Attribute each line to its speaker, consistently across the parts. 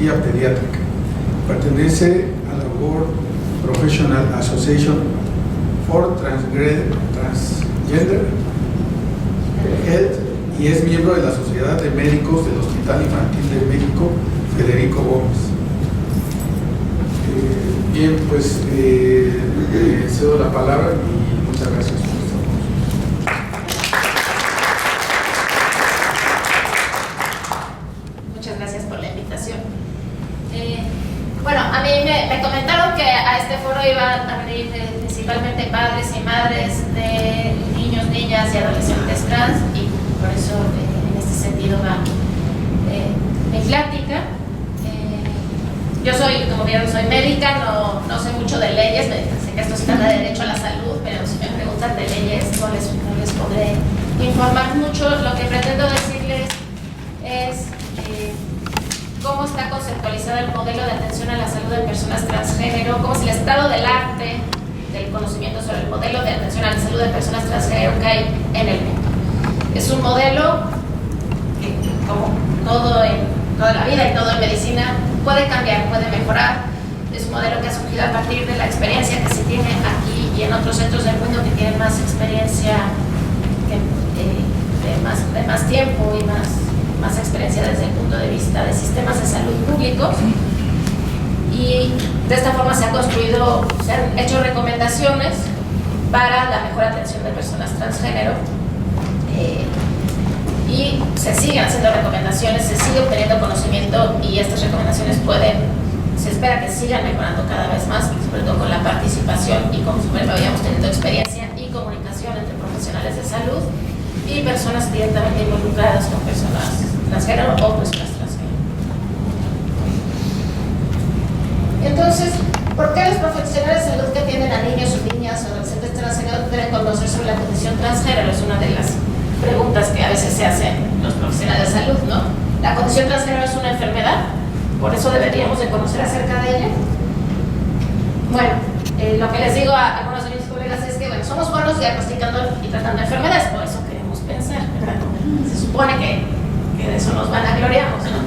Speaker 1: Oncología Pediátrica. Pertenece a la World Professional Association for Transgender Health y es miembro de la Sociedad de Médicos del Hospital Infantil de México, Federico Gómez. Bien, pues cedo la palabra y muchas gracias.
Speaker 2: Muchas gracias por la invitación. Bueno, a mí me comentaron que a este foro iban a venir principalmente padres y madres de niños, niñas y adolescentes trans, y por eso en este sentido va mi plática. Yo soy, como vieron, soy médica, no sé mucho de leyes, sé que esto se trata de derecho a la salud, pero si me preguntan de leyes no les podré informar mucho. Lo que pretendo decirles es cómo está conceptualizado el modelo de atención a la salud de personas transgénero, cómo es el estado del arte del conocimiento sobre el modelo de atención a la salud de personas transgénero que hay en el mundo. Es un modelo que, como todo en toda la vida y todo en medicina, puede cambiar, puede mejorar. Es un modelo que ha surgido a partir de la experiencia que se tiene aquí y en otros centros del mundo que tienen más experiencia, de más tiempo y más experiencia desde el punto de vista de sistemas de salud públicos. Y de esta forma se han hecho recomendaciones para la mejor atención de personas transgénero. Y se siguen haciendo recomendaciones, se sigue obteniendo conocimiento y estas recomendaciones se espera que sigan mejorando cada vez más, sobre todo con la participación y como vayamos teniendo experiencia y comunicación entre profesionales de salud y personas directamente involucradas con personas transgénero o personas transgénero. Entonces, ¿por qué los profesionales de salud que atienden a niños o niñas o adolescentes transgénero deben conocer sobre la condición transgénero? Es una de las preguntas que a veces se hacen los profesionales de salud, ¿no? ¿La condición transgénero es una enfermedad? ¿Por eso deberíamos de conocer acerca de ella? Bueno, lo que les digo a algunos de mis colegas es que, bueno, somos buenos diagnosticando y tratando enfermedades, por eso queremos pensar, ¿verdad? Se supone que de eso nos vanagloriamos, ¿no?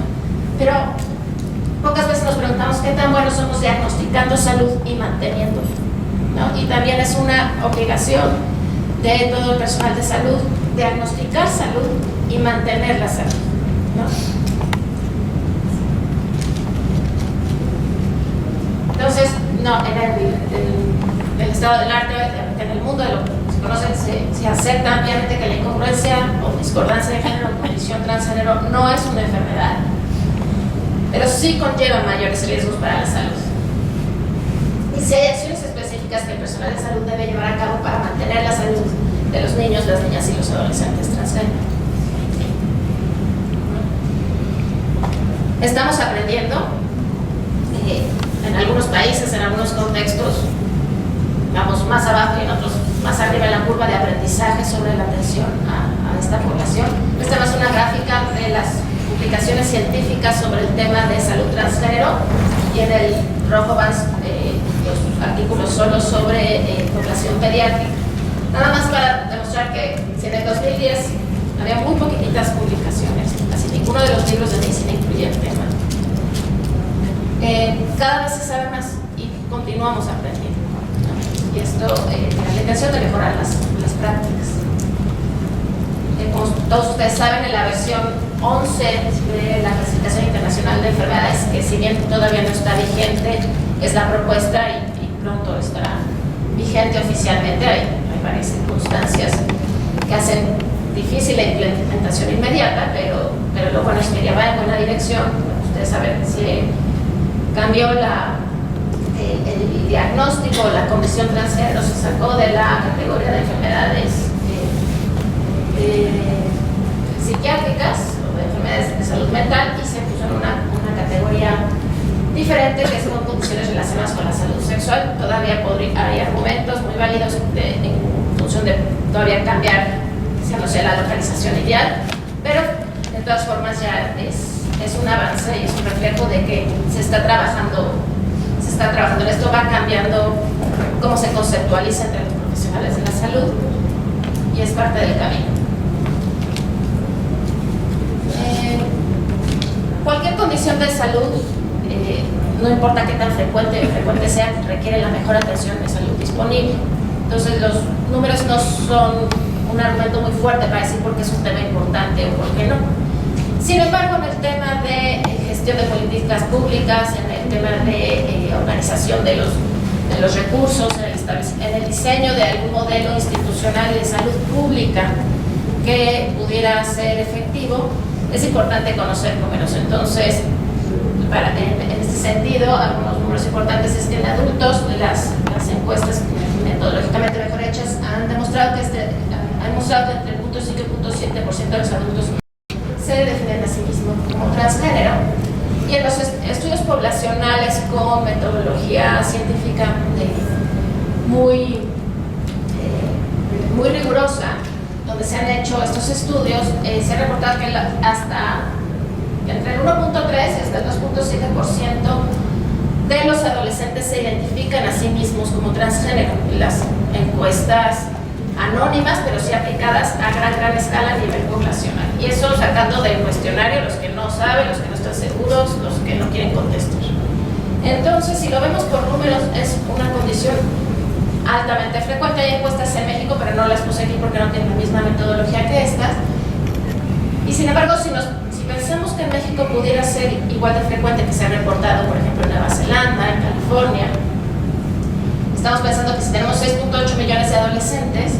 Speaker 2: Pero pocas veces nos preguntamos qué tan buenos somos diagnosticando salud y manteniéndola, ¿no? Y también es una obligación de todo el personal de salud diagnosticar salud y mantener la salud, ¿no? Entonces, no, en el estado del arte, en el mundo de lo que se conoce, se acepta ampliamente que la incongruencia o discordancia de género o condición transgénero no es una enfermedad, pero sí conlleva mayores riesgos para la salud. Y si hay acciones específicas que el personal de salud debe llevar a cabo para mantener la salud de los niños, las niñas y los adolescentes transgénero. Estamos aprendiendo. En algunos países, en algunos contextos, vamos más abajo y en otros más arriba en la curva de aprendizaje sobre la atención a esta población. Esta es una gráfica de las publicaciones científicas sobre el tema de salud transgénero y en el rojo van los artículos solo sobre población pediátrica. Nada más para demostrar que si en el 2010 había muy poquititas publicaciones, casi ninguno de los libros de medicina incluye el tema. Cada vez se sabe más y continuamos aprendiendo, ¿no? Y esto la intención de mejorar las prácticas. Como todos ustedes saben, en la versión 11 de la Clasificación Internacional de Enfermedades, que si bien todavía no está vigente, es la propuesta y pronto estará vigente oficialmente. Hay varias circunstancias que hacen difícil la implementación inmediata, pero lo bueno es que ya va en buena dirección. Ustedes saben, si cambió el diagnóstico, la condición transgénero se sacó de la categoría de enfermedades psiquiátricas o de enfermedades de salud mental y se puso en una categoría diferente que son condiciones relacionadas con la salud sexual. Todavía hay argumentos muy válidos en función de todavía cambiar, no sé, la localización ideal, pero de todas formas ya es un avance y es un reflejo de que se está trabajando en esto, va cambiando cómo se conceptualiza entre los profesionales de la salud y es parte del camino. Cualquier condición de salud no importa qué tan frecuente sea, requiere la mejor atención de salud disponible. Entonces los números no son un argumento muy fuerte para decir por qué es un tema importante o por qué no. Sin embargo, en el tema de gestión de políticas públicas, en el tema de organización de los recursos, en el diseño de algún modelo institucional de salud pública que pudiera ser efectivo, es importante conocer números. Entonces, en este sentido, algunos números importantes es que en adultos las encuestas metodológicamente mejor hechas han demostrado que entre el 0.5 y 0.7% de los adultos se definen a sí mismos como transgénero, y en los estudios poblacionales con metodología científica muy rigurosa, donde se han hecho estos estudios, se ha reportado que hasta entre el 1.3 y hasta el 2.7% de los adolescentes se identifican a sí mismos como transgénero. Las encuestas anónimas, pero sí aplicadas a gran escala a nivel poblacional. Y eso sacando del cuestionario los que no saben, los que no están seguros, los que no quieren contestar. Entonces, si lo vemos por números, es una condición altamente frecuente. Hay encuestas en México, pero no las puse aquí porque no tienen la misma metodología que estas. Y sin embargo, si pensamos que en México pudiera ser igual de frecuente que se ha reportado, por ejemplo, en Nueva Zelanda, en California, estamos pensando que si tenemos 6.8 millones de adolescentes,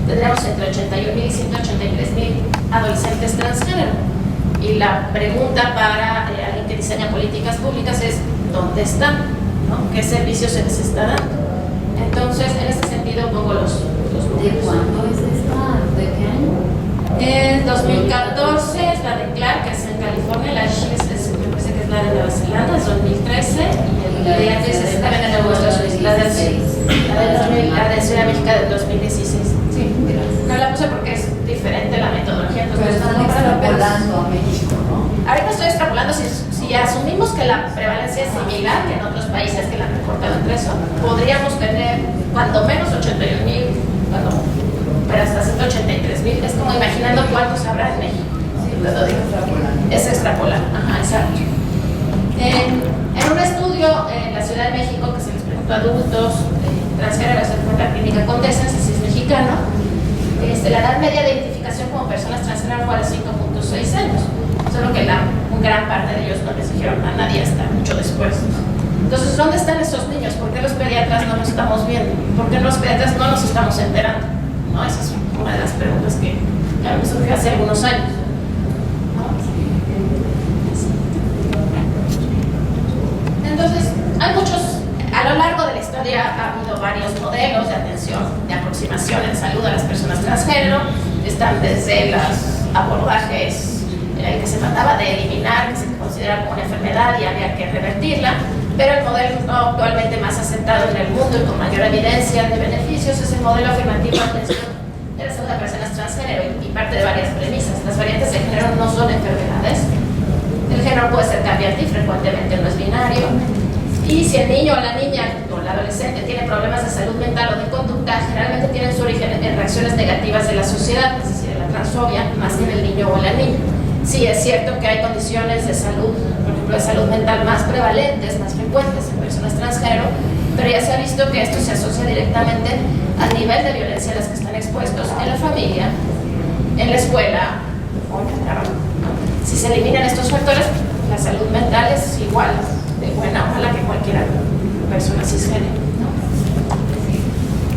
Speaker 2: tendríamos entre 81.000 y 183.000 adolescentes transgénero. Y la pregunta para alguien que diseña políticas públicas es, ¿dónde están? ¿No? ¿Qué servicios se les está dando? Entonces, en este sentido, pongo los números.
Speaker 3: ¿De cuándo es esta? ¿De qué año?
Speaker 2: En 2014 es la de Clark, que es en California, la SHIS me parece que es la de Nueva Zelanda, es 2013, y la de antes es también en Estados Unidos, la de Ciudad de México del 2016.
Speaker 3: Sí, gracias.
Speaker 2: No la puse porque es diferente la metodología,
Speaker 3: Pero
Speaker 2: entonces
Speaker 3: están extrapolando a México, ¿no?
Speaker 2: ahorita estoy extrapolando, si asumimos que la prevalencia es similar que en otros países que la han reportado entre eso, podríamos tener cuando menos 81.000, pero hasta 183.000, es como imaginando cuántos habrá en México. Es extrapolar, ajá, exacto. En un estudio en la Ciudad de México que se les preguntó a adultos transgéneros en la clínica Condesa, si es mexicano, la edad media de identificación como personas transgénero fue de 5.6 años, solo que gran parte de ellos no les dijeron a nadie hasta mucho después. Entonces, ¿dónde están esos niños? ¿Por qué los pediatras no los estamos viendo? ¿Por qué los pediatras no nos estamos enterando? ¿No? Esa es una de las preguntas que a mí me surgió hace algunos años. Entonces, hay muchos, a lo largo de la historia ha habido varios modelos de atención, de aproximación en salud a las personas transgénero. Están desde los abordajes que se trataba de eliminar, que se consideraba como una enfermedad y había que revertirla, pero el modelo actualmente más aceptado en el mundo y con mayor evidencia de beneficios es el modelo afirmativo de atención de la salud a personas transgénero, y parte de varias premisas. Las variantes de género no son enfermedades, el género puede ser cambiante y frecuentemente no es binario, y si el niño o la niña o el adolescente tiene problemas de salud mental o de conducta, generalmente tienen su origen en reacciones negativas de la sociedad, es decir, en la transfobia, más que en el niño o la niña. Sí, es cierto que hay condiciones de salud, por ejemplo, de salud mental más prevalentes, más frecuentes en personas transgénero, pero ya se ha visto que esto se asocia directamente al nivel de violencia a las que están expuestos en la familia, en la escuela o en el trabajo. Si se eliminan estos factores, la salud mental es igual de buena o mala que cualquier persona cisgénero, ¿no?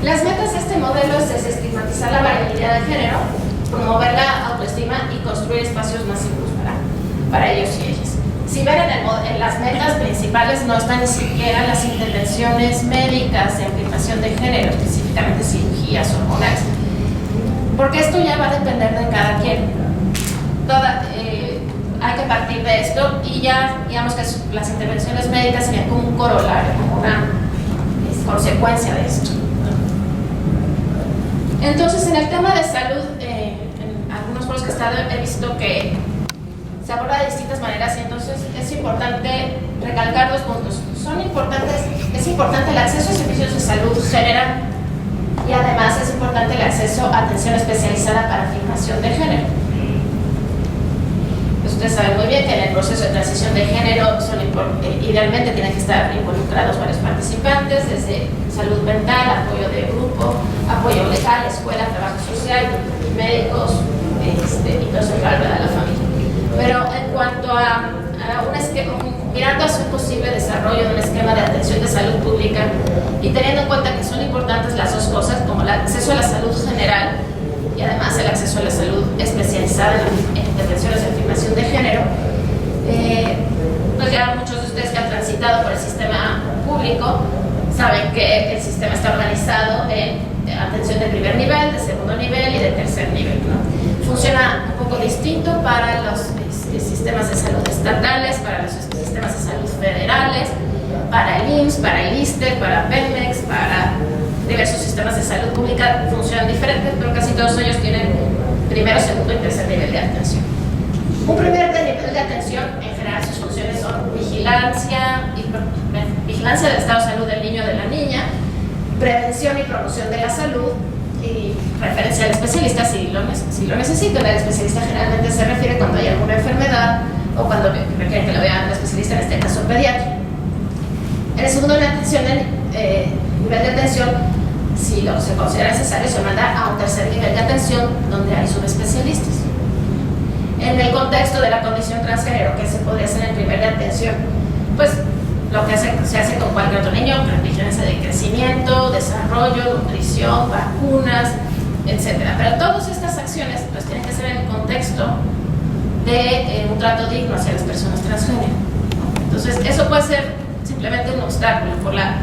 Speaker 2: Las metas de este modelo es desestigmatizar la variabilidad de género, promover la autoestima y construir espacios más seguros para ellos y ellas. Si ven en las metas principales no están ni siquiera las intervenciones médicas de afirmación de género, específicamente cirugías hormonales, porque esto ya va a depender de cada quien. Hay que partir de esto y ya, digamos que las intervenciones médicas serían como un corolario, como una consecuencia de esto. Entonces, en el tema de salud, en algunos foros que he estado he visto que se aborda de distintas maneras, y entonces es importante recalcar dos puntos. Es importante el acceso a servicios de salud general, y además es importante el acceso a atención especializada para afirmación de género. Pues ustedes saben muy bien que en el proceso de transición de género idealmente tienen que estar involucrados varios participantes, desde salud mental, apoyo de grupo, apoyo legal, escuela, trabajo social, médicos, y todo eso en la de la familia. Pero en cuanto a mirando hacia un posible desarrollo de un esquema de atención de salud pública y teniendo en cuenta que son importantes las dos cosas, como el acceso a la salud general y además el acceso a la salud especializada en intervenciones de afirmación de género, pues ya muchos de ustedes que han transitado por el sistema público saben que el sistema está organizado en atención de primer nivel, de segundo nivel y de tercer nivel, ¿no? Funciona un poco distinto para los sistemas de salud estatales, para los sistemas de salud federales, para el IMSS, para el ISSSTE, para Pemex, para diversos sistemas de salud pública funcionan diferentes, pero casi todos ellos tienen primero, segundo y tercer nivel de atención. Un primer nivel de atención, en general, sus funciones son vigilancia del estado de salud del niño o de la niña, prevención y promoción de la salud y referencia al especialista si lo necesitan. El especialista generalmente se refiere cuando hay alguna enfermedad o cuando requieren que lo vean el especialista, en este caso pediatra. En el segundo nivel de atención, si lo se considera necesario, se manda a un tercer nivel de atención donde hay subespecialistas. En el contexto de la condición transgénero, que se podría hacer en el primer de atención, pues lo que se hace con cualquier otro niño, vigilancia de crecimiento, desarrollo, nutrición, vacunas, etc. Pero todas estas acciones pues tienen que ser en el contexto de un trato digno hacia las personas transgénero. Entonces, eso puede ser simplemente un obstáculo por la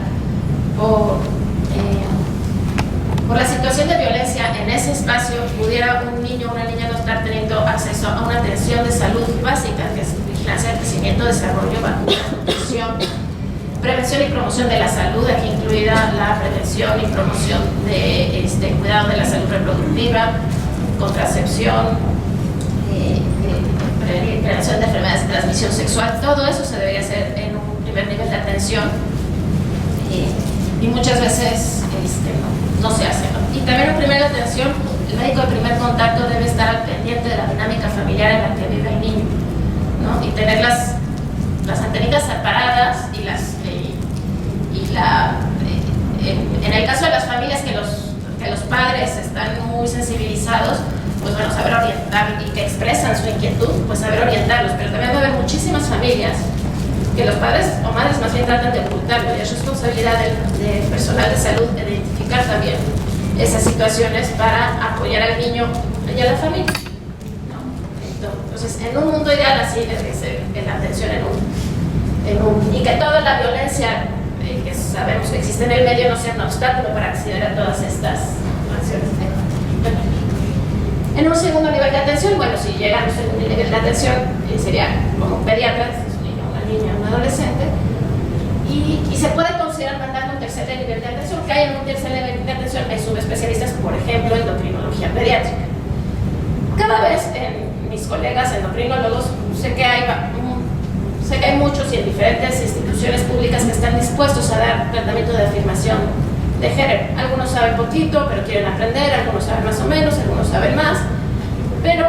Speaker 2: situación de violencia en ese espacio. Pudiera un niño o una niña no estar teniendo acceso a una atención de salud básica, que es vigilancia de crecimiento, desarrollo, vacunas, nutrición, prevención y promoción de la salud, aquí incluida la prevención y promoción de cuidado de la salud reproductiva, contracepción, prevención de enfermedades de transmisión sexual. Todo eso se debería hacer en un primer nivel de atención y muchas veces no se hace, ¿no? Y también en primera atención, el médico de primer contacto debe estar al pendiente de la dinámica familiar en la que vive el niño, ¿no? Y tener las antenitas separadas en el caso de las familias que los padres están muy sensibilizados, pues bueno, saber orientar y que expresan su inquietud, pues saber orientarlos. Pero también va a haber muchísimas familias que los padres o madres más bien tratan de ocultarlo, y es responsabilidad del personal de salud identificar también esas situaciones para apoyar al niño y a la familia, ¿no? Entonces, en un mundo ideal así debe ser la atención y que toda la violencia que sabemos que existe en el medio no sea un obstáculo para acceder a todas estas acciones. En un segundo nivel de atención, bueno, si llegan a un segundo nivel de atención, sería como pediatra, un adolescente, y se puede considerar mandar un tercer nivel de atención. Que hay en un tercer nivel de atención hay subespecialistas, por ejemplo, endocrinología pediátrica. Cada vez mis colegas endocrinólogos, sé que hay muchos y en diferentes instituciones públicas que están dispuestos a dar tratamiento de afirmación de género. Algunos saben poquito, pero quieren aprender, algunos saben más o menos, algunos saben más, pero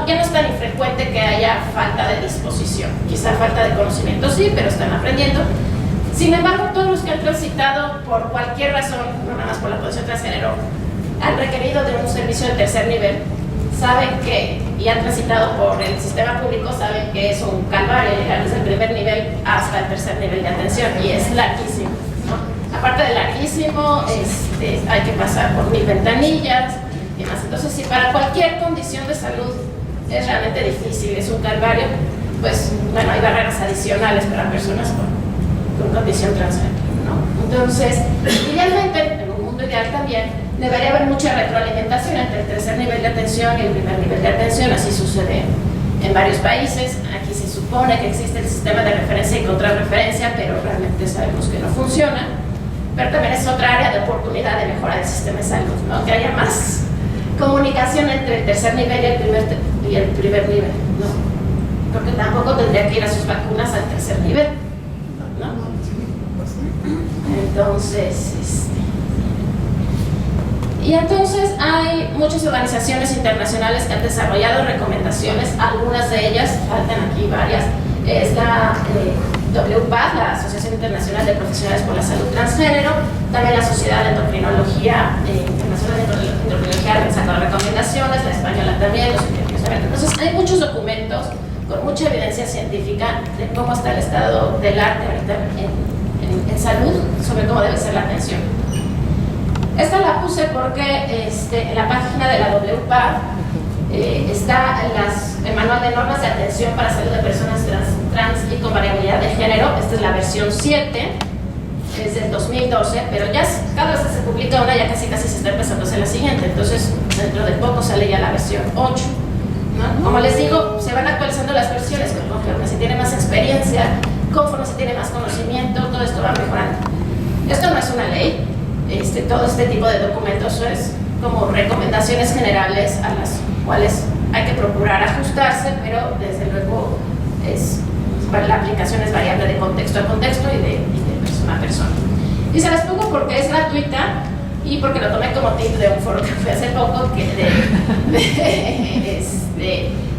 Speaker 2: ya no es tan infrecuente que haya falta de disposición. Quizá falta de conocimiento sí, pero están aprendiendo. Sin embargo, todos los que han transitado por cualquier razón, no nada más por la condición transgénero, han requerido de un servicio de tercer nivel, saben que, y han transitado por el sistema público, saben que es un calvario llegar desde el primer nivel hasta el tercer nivel de atención, y es larguísimo, ¿no? Aparte de larguísimo, hay que pasar por 1000 ventanillas y más. Entonces, si para cualquier condición de salud es realmente difícil, es un calvario, pues bueno, hay barreras adicionales para personas con condición transgénero, ¿no? Entonces, idealmente, en un mundo ideal también, debería haber mucha retroalimentación entre el tercer nivel de atención y el primer nivel de atención. Así sucede en varios países. Aquí se supone que existe el sistema de referencia y contrarreferencia, pero realmente sabemos que no funciona. Pero también es otra área de oportunidad de mejorar el sistema de salud, ¿no? Que haya más comunicación entre el tercer nivel y el primer nivel, ¿no? Porque tampoco tendría que ir a sus vacunas al tercer nivel, ¿no? Entonces, Y entonces hay muchas organizaciones internacionales que han desarrollado recomendaciones, algunas de ellas, faltan aquí varias, es la WPATH, la Asociación Internacional de Profesionales por la Salud Transgénero, también la Sociedad de Endocrinología Internacional de Endocrinología ha sacado recomendaciones, la española también, los científicos también. Entonces hay muchos documentos con mucha evidencia científica de cómo está el estado del arte ahorita en salud, sobre cómo debe ser la atención. Esta la puse porque en la página de la WPATH está el manual de normas de atención para salud de personas trans y con variabilidad de género. Esta es la versión 7, es del 2012, pero ya cada vez que se publica una ya casi se está empezando a hacer la siguiente, entonces dentro de poco sale ya la versión 8, ¿no? Como les digo, se van actualizando las versiones conforme se tiene más experiencia, conforme se tiene más conocimiento, todo esto va mejorando. Esto no es una ley, todo este tipo de documentos es como recomendaciones generales a las cuales hay que procurar ajustarse, pero desde luego la aplicación es variable de contexto a contexto y de persona a persona. Y se las pongo porque es gratuita y porque lo tomé como tip de un foro que fui hace poco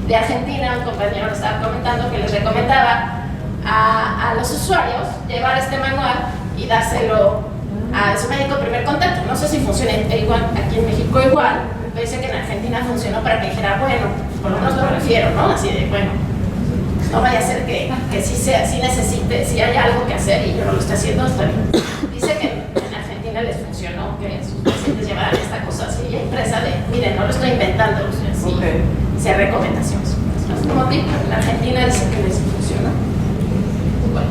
Speaker 2: de Argentina. Un compañero nos estaba comentando que les recomendaba a los usuarios llevar este manual y dárselo a su médico de primer contacto. No sé si funciona igual aquí en México igual, pero dice que en Argentina funcionó para que dijera, bueno, por lo menos lo refiero, ¿no? Así de, bueno, no vaya a ser que sí necesite, si hay algo que hacer y yo no lo estoy haciendo, está bien. Dice que en Argentina les funcionó que sus pacientes llevaran esta cosa así, y impresa de, miren, no lo estoy inventando, o sea, sí, sea recomendaciones. Es como tipo, en Argentina dice que les funciona. Bueno.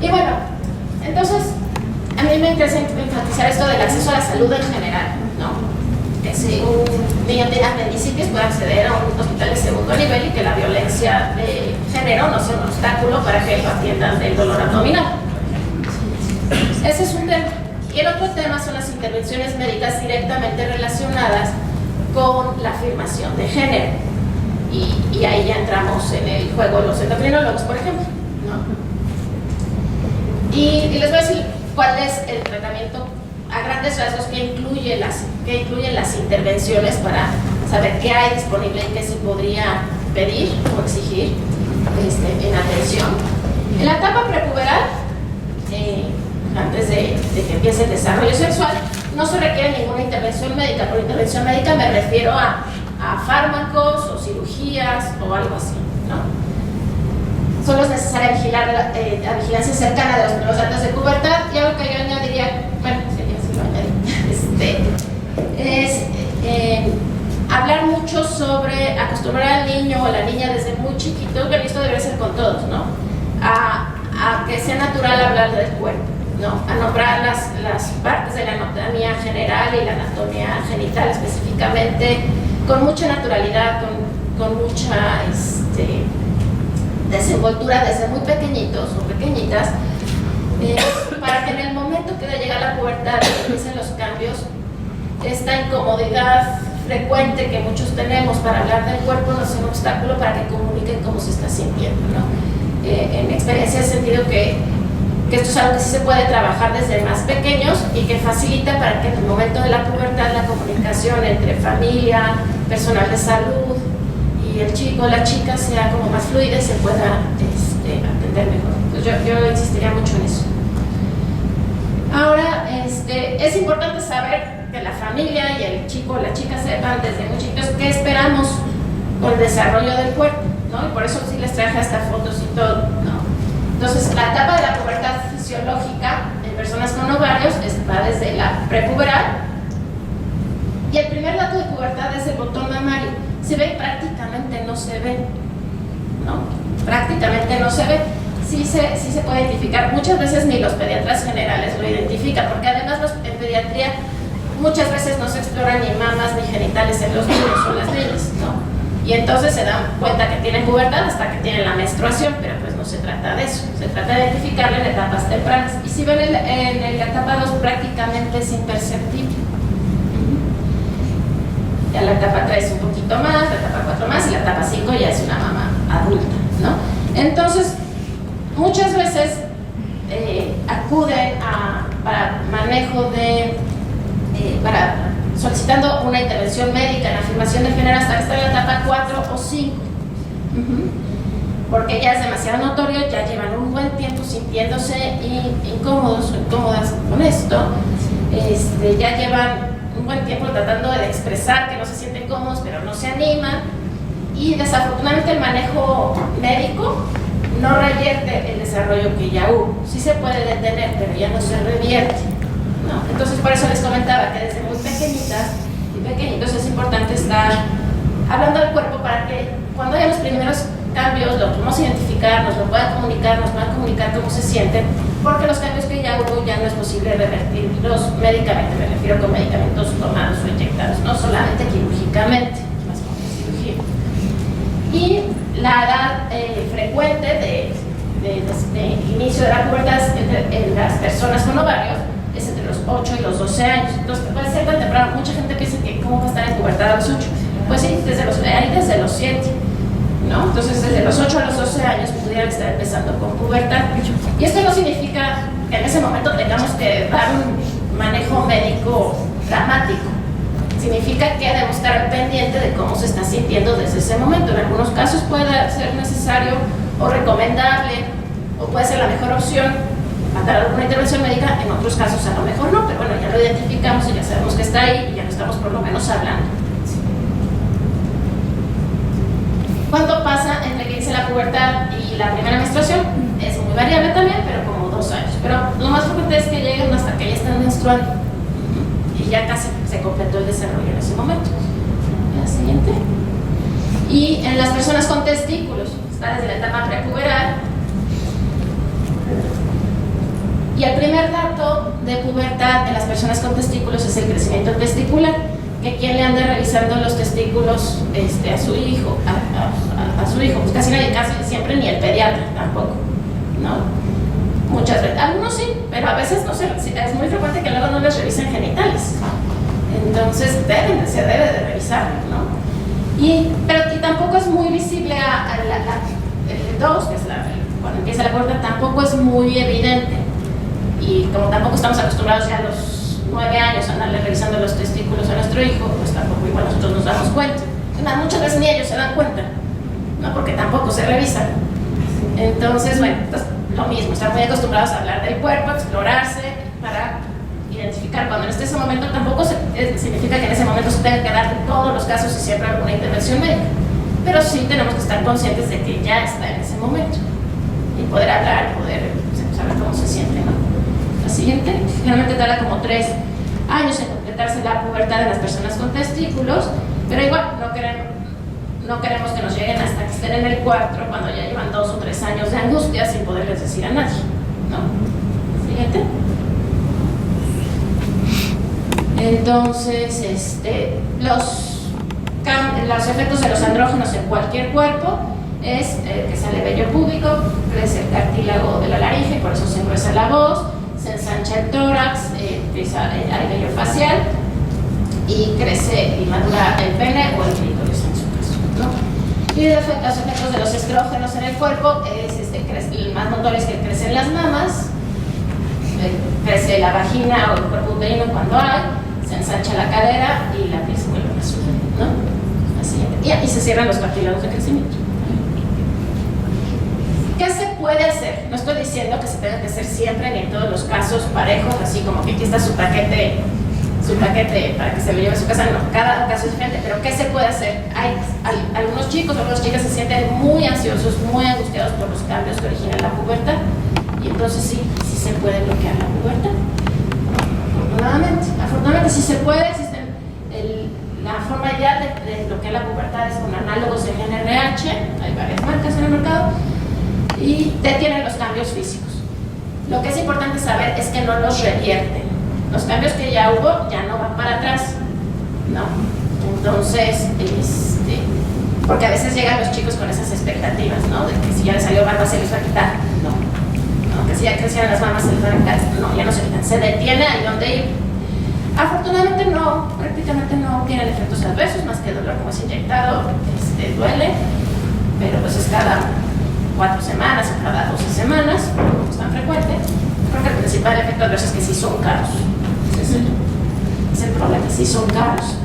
Speaker 2: Y bueno, entonces, a mí me interesa enfatizar esto del acceso a la salud en general, ¿no? Que si un niño tiene apendicitis puede acceder a un hospital de segundo nivel y que la violencia de género no sea un obstáculo para que lo atiendan del dolor abdominal. Ese es un tema. Y el otro tema son las intervenciones médicas directamente relacionadas con la afirmación de género. Y ahí ya entramos en el juego de los endocrinólogos, por ejemplo, ¿no? Y les voy a decir cuál es el tratamiento a grandes rasgos que incluyen las intervenciones para saber qué hay disponible y qué se podría pedir o exigir en atención. En la etapa prepuberal, antes de que empiece el desarrollo sexual, no se requiere ninguna intervención médica. Por intervención médica me refiero a fármacos o cirugías o algo así, ¿no? Solo es necesaria la vigilancia cercana de los primeros datos de pubertad. Y algo que yo añadiría, bueno, sí lo añadí, es hablar mucho sobre acostumbrar al niño o la niña desde muy chiquito, que esto debe ser con todos, ¿no? A que sea natural hablar del cuerpo, ¿no? A nombrar las partes de la anatomía general y la anatomía genital específicamente, con mucha naturalidad, con mucha desenvoltura desde muy pequeñitos o pequeñitas, para que en el momento que llega la pubertad y empiecen los cambios, esta incomodidad frecuente que muchos tenemos para hablar del cuerpo no sea un obstáculo para que comuniquen cómo se está sintiendo, ¿no? En mi experiencia he sentido que esto es algo que sí se puede trabajar desde más pequeños y que facilita para que en el momento de la pubertad la comunicación entre familia, personal de salud y el chico o la chica sea como más fluida y se pueda atender mejor. Entonces yo insistiría mucho en eso. Ahora, es importante saber que la familia y el chico o la chica sepan desde muy chiquitos qué esperamos con el desarrollo del cuerpo, ¿no? Y por eso sí les traje hasta fotos y todo, ¿no? Entonces, la etapa de la pubertad fisiológica en personas con ovarios va desde la prepuberal, y el primer dato de pubertad es el botón mamario. Se ve, prácticamente no se ve, ¿no? Prácticamente no se ve. Sí se puede identificar. Muchas veces ni los pediatras generales lo identifican, porque además en pediatría muchas veces no se exploran ni mamas ni genitales en los niños o las niñas, ¿no? Y entonces se dan cuenta que tienen pubertad hasta que tienen la menstruación, pero pues no se trata de eso. Se trata de identificarlo en etapas tempranas. Y si ven en la etapa 2 prácticamente es imperceptible. Ya la etapa 3 un poquito más, la etapa 4 más, y la etapa 5 ya es una mama adulta, ¿no? Entonces, muchas veces acuden a para manejo de, para solicitando una intervención médica en afirmación de género hasta que esté en la etapa 4 o 5. Porque ya es demasiado notorio, ya llevan un buen tiempo sintiéndose incómodos o incómodas con esto, ya llevan un buen tiempo tratando de expresar que no se sienten cómodos, pero no se animan, y desafortunadamente el manejo médico no revierte el desarrollo que ya hubo. Sí se puede detener, pero ya no se revierte, ¿no? Entonces por eso les comentaba que desde muy pequeñitas y pequeñitos es importante estar hablando del cuerpo para que cuando haya los primeros cambios lo podemos identificar, nos lo puedan comunicar cómo se sienten, porque los cambios que ya hubo ya no es posible revertirlos médicamente, me refiero con medicamentos tomados o inyectados, no solamente quirúrgicamente, más con la cirugía. Y la edad frecuente de inicio de la pubertad en las personas con ovarios es entre los 8 y los 12 años. Entonces puede ser tan temprano. Mucha gente piensa que cómo va a estar en pubertad a los 8. Pues sí, desde los 7, ¿no? Entonces desde los 8 a los 12 años pudieran estar empezando con pubertad. Y esto no significa que en ese momento tengamos que dar un manejo médico dramático. Significa que debemos estar pendiente de cómo se está sintiendo desde ese momento. En algunos casos puede ser necesario o recomendable, o puede ser la mejor opción mandar alguna intervención médica, en otros casos a lo mejor no, pero bueno, ya lo identificamos y ya sabemos que está ahí y ya lo estamos por lo menos hablando. ¿Cuánto pasa entre que inicia la pubertad y la primera menstruación? Es muy variable también, pero como 2 años. Pero lo más frecuente es que lleguen hasta que ya están menstruando y ya casi se completó el desarrollo en ese momento. La siguiente. Y en las personas con testículos, está desde la etapa prepuberal. Y el primer dato de pubertad en las personas con testículos es el crecimiento testicular, que quien le anda revisando los testículos a su hijo, a su hijo, pues casi nadie, casi siempre ni el pediatra tampoco, ¿no? Muchas veces, algunos sí, pero a veces no sé, es muy frecuente que luego no les revisen genitales, entonces se debe de revisar, ¿no? Y tampoco es muy visible el 2, que es cuando empieza la pubertad, tampoco es muy evidente. Y como tampoco estamos acostumbrados ya a los 9 años a andarle revisando los testículos a nuestro hijo, pues tampoco igual nosotros nos damos cuenta. Muchas veces ni ellos se dan cuenta, ¿no? Porque tampoco se revisan. Entonces, bueno, lo mismo, están muy acostumbrados a hablar del cuerpo, a explorarse para identificar. Cuando en ese momento tampoco significa que en ese momento se tengan que dar en todos los casos y siempre alguna intervención médica. Pero sí tenemos que estar conscientes de que ya está en ese momento y poder hablar, poder saber cómo se siente, ¿no? La siguiente, generalmente tarda como 3 años en completarse la pubertad en las personas con testículos, pero igual no queremos que nos lleguen hasta que estén en el 4, cuando ya llevan 2 o 3 años de angustia sin poderles decir a nadie, ¿no? Siguiente. Entonces, los efectos de los andrógenos en cualquier cuerpo es que sale vello púbico, crece el cartílago de la laringe, por eso se engruesa la voz, se ensancha el tórax, hay vello facial y crece y madura el pene o el clítoris en su caso, ¿no? Y los efectos de los estrógenos en el cuerpo es el más notorio es que crecen las mamas, crece la vagina o el cuerpo uterino cuando hay, se ensancha la cadera y la piel se vuelve más suave, ¿no? Así, y se cierran los cartílagos de crecimiento. ¿Qué se puede hacer? No estoy diciendo que se tenga que hacer siempre ni en todos los casos parejos, así como que aquí está su paquete para que se lo lleve a su casa. No, cada caso es diferente, pero ¿qué se puede hacer? Hay algunos chicos o algunas chicas se sienten muy ansiosos, muy angustiados por los cambios que originan la pubertad, y entonces sí se puede bloquear la pubertad. Afortunadamente sí se puede. La forma ideal de bloquear la pubertad es con análogos de GnRH, hay varias marcas en el mercado, y detienen los cambios físicos. Lo que es importante saber es que no los revierten. Los cambios que ya hubo ya no van para atrás, ¿no? Entonces, porque a veces llegan los chicos con esas expectativas, ¿no? De que si ya les salió barba se les va a quitar. No, que si ya crecieron las mamas se les van a quitar. No, ya no se quitan. Se detiene ahí donde ir. Afortunadamente no, prácticamente no tienen efectos adversos, más que dolor como es inyectado, duele, pero pues es cada 4 semanas o cada 12 semanas, no es tan frecuente. Creo que el principal efecto efectos adversos que sí son caros. Ese es el problema, sí son caros.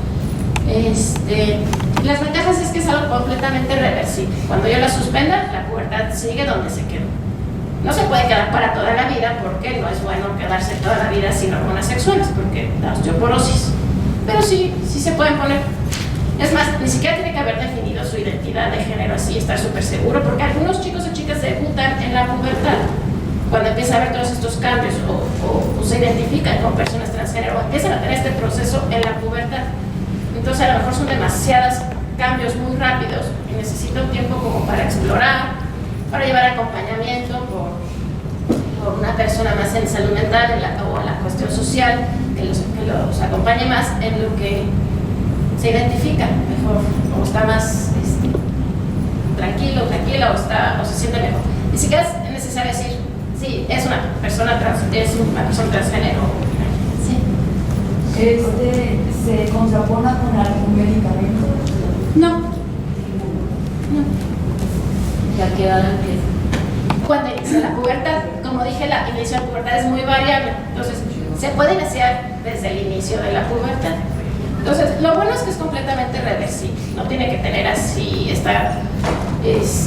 Speaker 2: Las ventajas es que es algo completamente reversible. Cuando yo la suspenda, la pubertad sigue donde se quedó. No se puede quedar para toda la vida porque no es bueno quedarse toda la vida sin hormonas sexuales porque da osteoporosis. Pero sí se pueden poner. Es más, ni siquiera tiene que haber definido su identidad de género así, estar súper seguro, porque algunos chicos o chicas debutan en la pubertad. Cuando empieza a haber todos estos cambios o se identifican con personas transgénero, empiezan a tener este proceso en la pubertad. Entonces a lo mejor son demasiados cambios muy rápidos y necesita un tiempo como para explorar, para llevar acompañamiento por una persona más en salud mental o en la cuestión social que los acompañe más en lo que se identifica mejor o está más tranquilo, tranquila o se siente mejor. Ni siquiera es necesario decir sí, es una persona transgénero. Sí.
Speaker 4: ¿Se contrapone con algún medicamento?
Speaker 2: No.
Speaker 3: ¿Ya qué edad empieza?
Speaker 2: Cuando inicia la pubertad, como dije, la inicio de la pubertad es muy variable, entonces se puede iniciar desde el inicio de la pubertad. Entonces, lo bueno es que es completamente reversible, no tiene que tener así,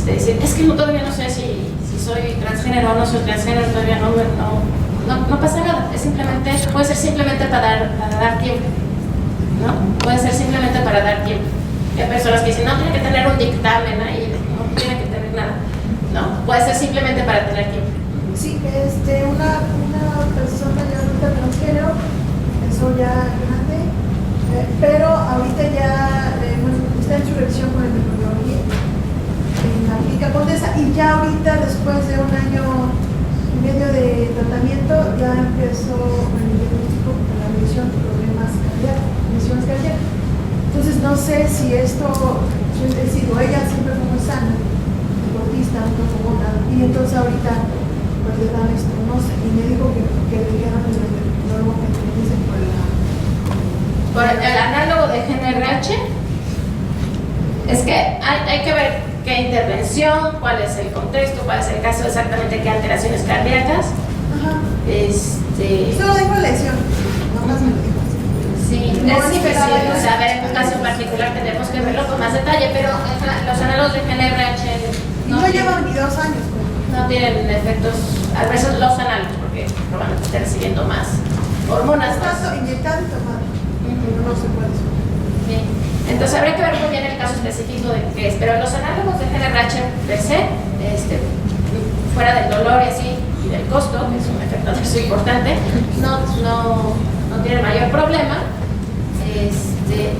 Speaker 2: decir, es que todavía no sé si soy transgénero o no soy transgénero, todavía no pasa nada, es simplemente, puede ser simplemente para dar tiempo, ¿no? Puede ser simplemente para dar tiempo. Hay personas que dicen, no, tiene que tener un dictamen ahí, no tiene que tener nada. No, puede ser simplemente para tener tiempo.
Speaker 5: Sí, una persona ya ahorita transgénero, eso ya grande, pero ahorita ya está en su revisión con el endocrinología en la clínica Condesa y ya ahorita después de 1 año y medio de tratamiento ya empezó el diagnóstico con la revisión de problemas cardíacos, lesiones cardíacas. Entonces no sé si esto, es decir, ella siempre fue muy sana, deportista, no como nada, y entonces ahorita pues le dan esto, no sé, y me dijo que le dijeron el endocrinólogo que te dicen
Speaker 2: Por el análogo de GNRH, es que hay que ver qué intervención, cuál es el contexto, cuál es el caso exactamente, qué alteraciones cardíacas.
Speaker 5: Ajá.
Speaker 2: Solo
Speaker 5: dijo lesión, no más me lo dijo.
Speaker 2: Sí,
Speaker 5: No
Speaker 2: es difícil,
Speaker 5: esperaba
Speaker 2: o sea, a ver, en un caso en particular tendremos que verlo con más detalle, pero los análogos de GNRH
Speaker 5: no llevan ni 2 años.
Speaker 2: no tienen efectos adversos los análogos, porque probablemente estén recibiendo más hormonas.
Speaker 5: Tanto inyectar y tomar, no se puede.
Speaker 2: Sí. Entonces habría que ver muy bien el caso específico de qué es, pero los análogos de GNRH per se, fuera del dolor y así, y del costo, que es un efecto adverso importante, no tiene mayor problema.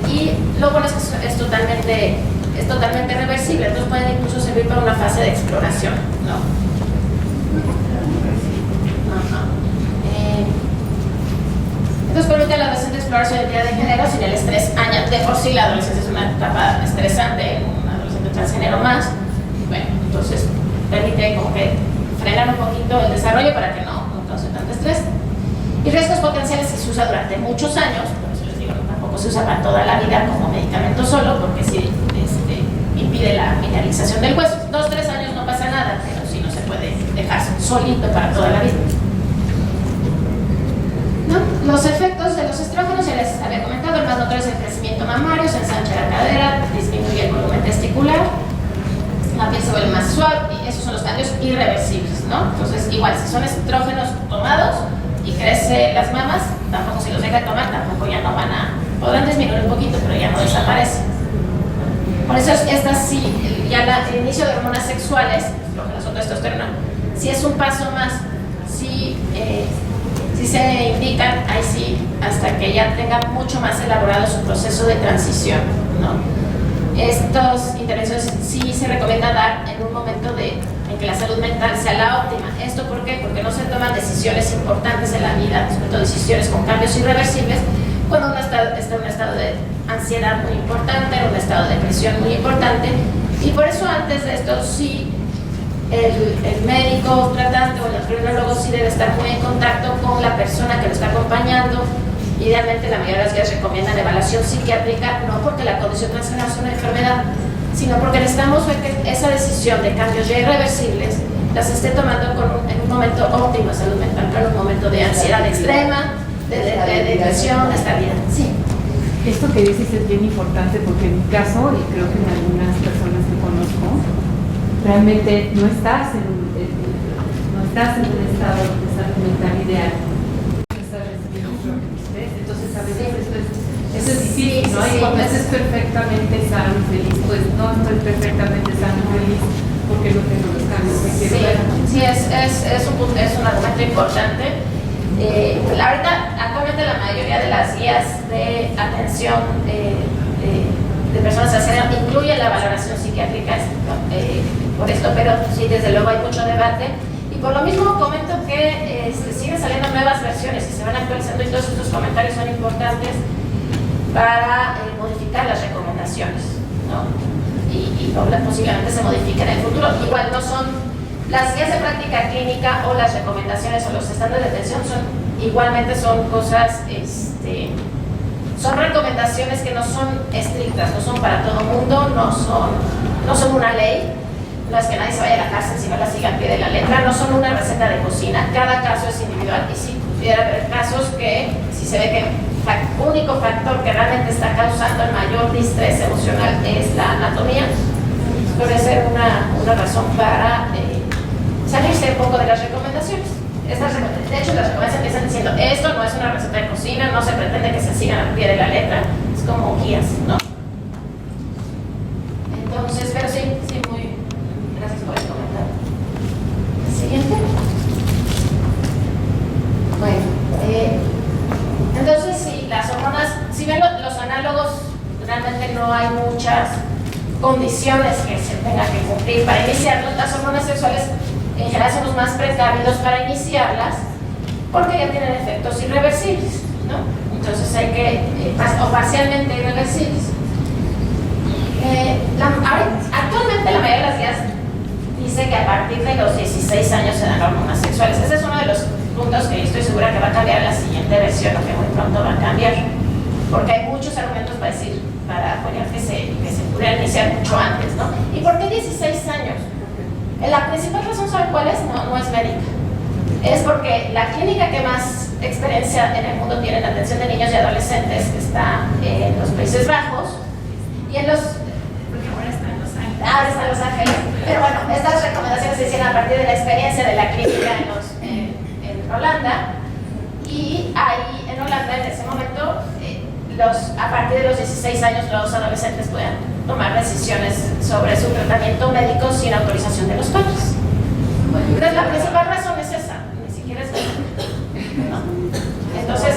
Speaker 2: Y lo bueno es que es totalmente reversible, entonces pueden incluso servir para una fase de exploración, ¿no? Ajá. Entonces permite a la adolescente explorar su identidad de género sin el estrés añadido. De por sí la adolescencia es una etapa estresante, un adolescente transgénero más. Bueno, entonces permite como que frenar un poquito el desarrollo para que no cause tanto estrés. Y riesgos potenciales que se usa durante muchos años, por eso les digo, tampoco se usa para toda la vida como medicamento solo, porque sí impide la mineralización del hueso. 2 o 3 años no pasa nada, pero sí no se puede dejar solito para toda la vida. ¿No? Los efectos de los estrógenos, ya les había comentado, el más notorio es el crecimiento mamario, se ensancha la cadera, disminuye el volumen testicular, la piel se vuelve más suave, y esos son los cambios irreversibles, ¿no? Entonces, igual, si son estrógenos tomados y crece las mamas, tampoco si los deja de tomar, tampoco ya no podrán disminuir un poquito, pero ya no desaparece. Por eso estas sí, ya el inicio de hormonas sexuales, estrógenos o testosterona, si es un paso más, si se indican, ahí sí, hasta que ya tenga mucho más elaborado su proceso de transición, ¿no? Estas intervenciones sí se recomienda dar en un momento en que la salud mental sea la óptima. ¿Esto por qué? Porque no se toman decisiones importantes en la vida, sobre todo decisiones con cambios irreversibles, cuando uno está en un estado de ansiedad muy importante, en un estado de depresión muy importante, y por eso antes de esto sí el médico tratante o el endocrinólogo sí debe estar muy en contacto con la persona que lo está acompañando. Idealmente la mayoría de las guías recomiendan evaluación psiquiátrica, no porque la condición transgénero es una enfermedad, sino porque necesitamos ver que esa decisión de cambios ya irreversibles las esté tomando en un momento óptimo de salud mental, pero en un momento momento de ansiedad extrema, de depresión, de estabilidad. Sí.
Speaker 3: Esto que dices es bien importante porque en mi caso, y creo que en algunas personas que conozco, realmente no estás en un estado de salud mental ideal. No estás recibiendo lo que necesitas. Entonces a veces eso es difícil, ¿no? Y cuando estás perfectamente sano y feliz, pues no estoy perfectamente sano y feliz porque no tengo los cambios que quiero ver.
Speaker 2: Sí, es un argumento importante. Ahorita, actualmente la mayoría de las guías de atención de personas asesinas incluye la valoración psiquiátrica por esto, pero sí, desde luego hay mucho debate. Y por lo mismo comento que siguen saliendo nuevas versiones y se van actualizando, y todos estos comentarios son importantes para modificar las recomendaciones, ¿no? Y posiblemente se modifiquen en el futuro. Igual no son las guías de práctica clínica o las recomendaciones o los estándares de atención, igualmente son cosas, son recomendaciones que no son estrictas, no son para todo el mundo, no son una ley. No es que nadie se vaya a la cárcel si no la siga al pie de la letra, no son una receta de cocina, cada caso es individual, y si pudiera haber casos que si se ve que el único factor que realmente está causando el mayor distrés emocional es la anatomía, puede ser una razón para salirse un poco de las recomendaciones. De hecho, las recomendaciones empiezan diciendo, esto no es una receta de cocina, no se pretende que se sigan al pie de la letra, es como guías, ¿no? Entonces, pero sí, muy gracias por el comentario. Siguiente. Bueno, entonces sí, las hormonas, si ven los análogos, realmente no hay muchas condiciones que se tengan que cumplir para iniciarlos. Las hormonas sexuales en general son los más precavidos para iniciarlas porque ya tienen efectos irreversibles, ¿no? Entonces hay que, o parcialmente irreversibles. Actualmente la mayoría de las guías dice que a partir de los 16 años se dan hormonas sexuales. Ese es uno de los puntos que yo estoy segura que va a cambiar en la siguiente versión, o que muy pronto va a cambiar, porque hay muchos argumentos para apoyar que se pudiera iniciar mucho antes, ¿no? ¿Y por qué 16 años? La principal razón, ¿saben cuál es? No es médica. Es porque la clínica que más experiencia en el mundo tiene en la atención de niños y adolescentes está en los Países Bajos y en los... porque ahora está en Los Ángeles. Ahora está en Los Ángeles. Pero bueno, estas recomendaciones se hicieron a partir de la experiencia de la clínica en Holanda, y ahí en Holanda en ese momento a partir de los 16 años los adolescentes pueden tomar decisiones sobre su tratamiento médico sin autorización de los padres. Entonces la principal razón es esa, ni siquiera es ¿no? Entonces,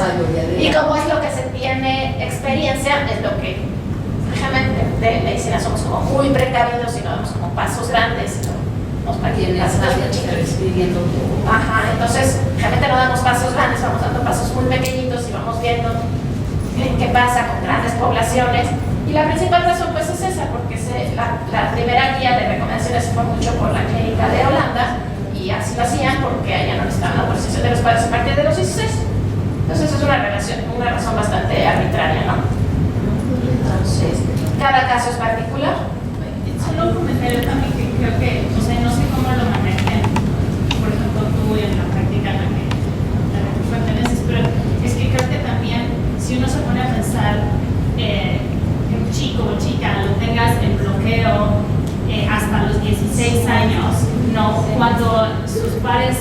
Speaker 2: y como es lo que se tiene experiencia, es lo que realmente de medicina somos como muy precavidos y no damos como pasos grandes, nos
Speaker 3: escribiendo.
Speaker 2: Ajá, entonces realmente no damos pasos grandes, vamos dando pasos muy pequeñitos y vamos viendo qué pasa con grandes poblaciones. Y la principal razón pues es esa, porque la primera guía de recomendaciones fue mucho por la clínica de Holanda, y así lo hacían porque allá no necesitaban la autorización de los padres a partir de los 16. Entonces es una razón bastante arbitraria, ¿no? Entonces, cada caso es particular.
Speaker 6: Solo un comentario también que creo que, o sea, no sé cómo lo manejan, por ejemplo, tú en la práctica a la que perteneces, pero es que creo que también, si uno se pone a pensar que un chico o chica lo tengas en bloqueo hasta los 16 años, ¿no? Cuando sus pares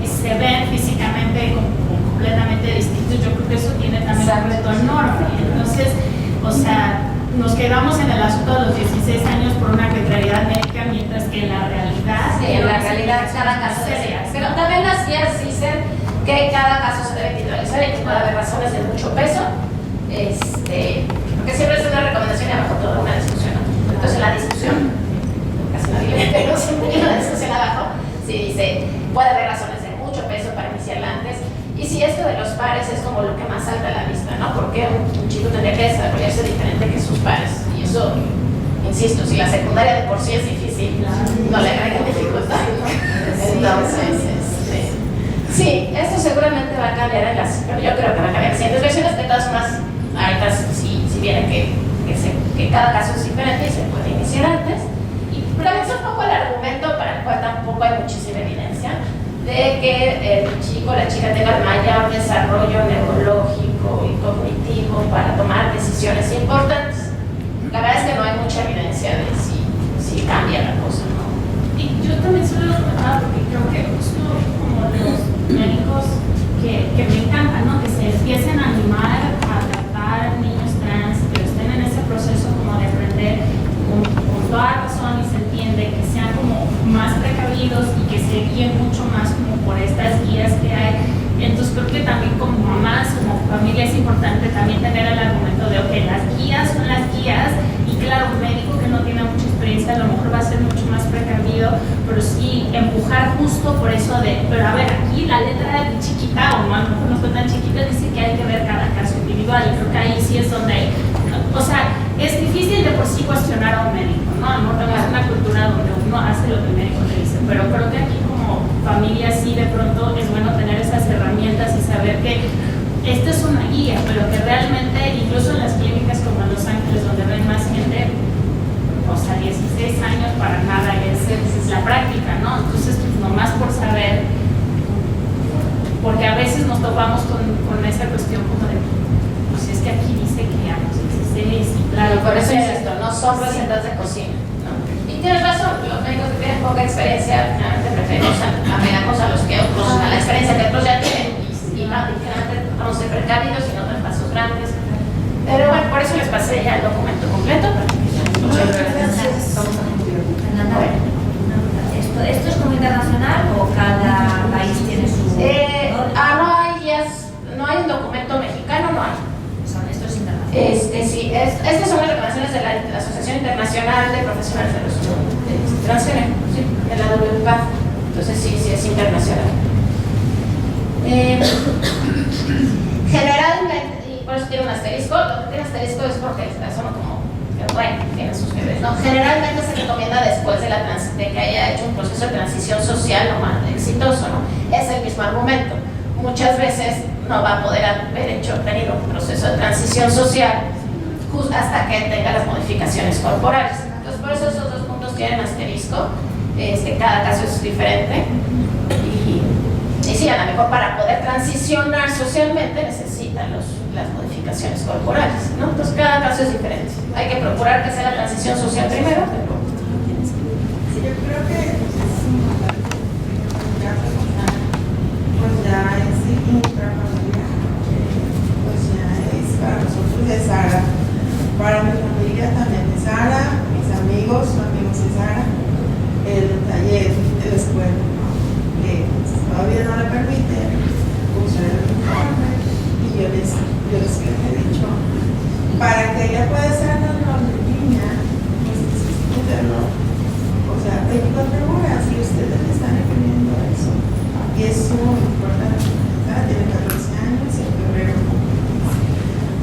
Speaker 6: se ven físicamente completamente distintos, yo creo que eso tiene también un reto enorme. Entonces, o sea, nos quedamos en el asunto de los 16 años por una arbitrariedad médica, mientras que en la realidad...
Speaker 2: Sí, en la realidad cada caso es seria. Pero también las guías dicen que cada caso se debe individualizar y que puede haber razones de mucho peso, porque siempre es una recomendación y abajo toda una discusión. Entonces la discusión, casi nadie le pero siempre hay una discusión abajo, si dice, puede haber razones de mucho peso para iniciarla antes, y si esto de los pares es como lo que más salta a la vista, ¿no? Porque un chico tendría que desarrollarse diferente que sus pares, y eso, insisto, si la secundaria de por sí es difícil, no le agrega dificultad. Entonces, sí, esto seguramente va a cambiar pero yo creo que va a cambiar en las siguientes versiones. De todas formas, ahorita si viene que cada caso es diferente y se puede iniciar antes. Y también es un poco el argumento para el cual tampoco hay muchísima evidencia. de que el chico o la chica tenga el mayor desarrollo neurológico y cognitivo para tomar decisiones importantes. La verdad es que no hay mucha evidencia de si cambia la cosa, ¿no?
Speaker 6: Y yo también solo lo comentaba porque creo que justo como los médicos que me encantan, ¿no? Que se empiecen a animar a tratar niños trans, pero estén en ese proceso como de aprender con toda razón y se entiende, que sean como más precavidos y que se guíen mucho más como por estas guías que hay. Entonces creo que también como mamás, como familia es importante también tener el argumento de, ok, las guías son las guías y claro, un médico que no tiene mucha experiencia a lo mejor va a ser mucho más precavido, pero sí empujar justo por eso de, pero a ver, aquí la letra chiquita o no, a lo mejor no fue tan chiquita, dice que hay que ver cada caso individual y creo que ahí sí es donde, o sea, es difícil de por sí cuestionar a un médico, ¿no? A lo mejor es una cultura donde uno hace lo que el médico le dice, pero creo que aquí como familia sí de pronto es bueno tener esas herramientas y saber que esta es una guía, pero que realmente incluso en las clínicas como en Los Ángeles donde ven más gente, o sea, 16 años para nada es la práctica, ¿no? Entonces, pues nomás por saber, porque a veces nos topamos con esa cuestión como de, pues es que aquí dice que a los 16 y
Speaker 2: Claro, por eso insisto, no son recetas de cocina, ¿no? Y tienes razón, los médicos que tienen poca experiencia, finalmente preferimos apegamos a los que otros, a la experiencia que otros ya tienen y finalmente vamos a ser precavidos y no dar pasos grandes. Pero bueno, por eso les pasé ya el documento completo. Muchas gracias.
Speaker 7: Fernanda, ¿esto es como internacional o cada país tiene su...?
Speaker 2: No hay guías, no hay un documento mexicano, no hay.
Speaker 7: Esto es internacional.
Speaker 2: Sí, estas son las recomendaciones de la Asociación Internacional de Profesionales de los Transgénero, sí, de la WPAD. Entonces sí es internacional. Generalmente, y por eso tiene un asterisco, lo que tiene asterisco es porque son como, bueno, tienen sus niveles, ¿no? Generalmente se recomienda después de que haya hecho un proceso de transición social lo más exitoso, ¿no? Es el mismo argumento. Muchas veces no va a poder haber tenido un proceso de transición social justo hasta que tenga las modificaciones corporales. Entonces, por eso esos dos puntos tienen asterisco. Cada caso es diferente. Y sí, a lo mejor para poder transicionar socialmente necesitan las modificaciones corporales, ¿no? Entonces, cada caso es diferente. Hay que procurar que sea la transición social primero, pero...
Speaker 8: Yo creo que pues ya es intrafamiliar, pues ya es para nosotros de Sara, para mi familia también de Sara, mis amigos de Sara, el taller de la escuela, que todavía no le permite usar el uniforme y yo les he dicho, para que ella pueda ser normal de niña, pues necesito verlo, o sea, 24 horas y ustedes le están entendiendo eso. Y es muy importante, ¿verdad? Tiene 14 años y en febrero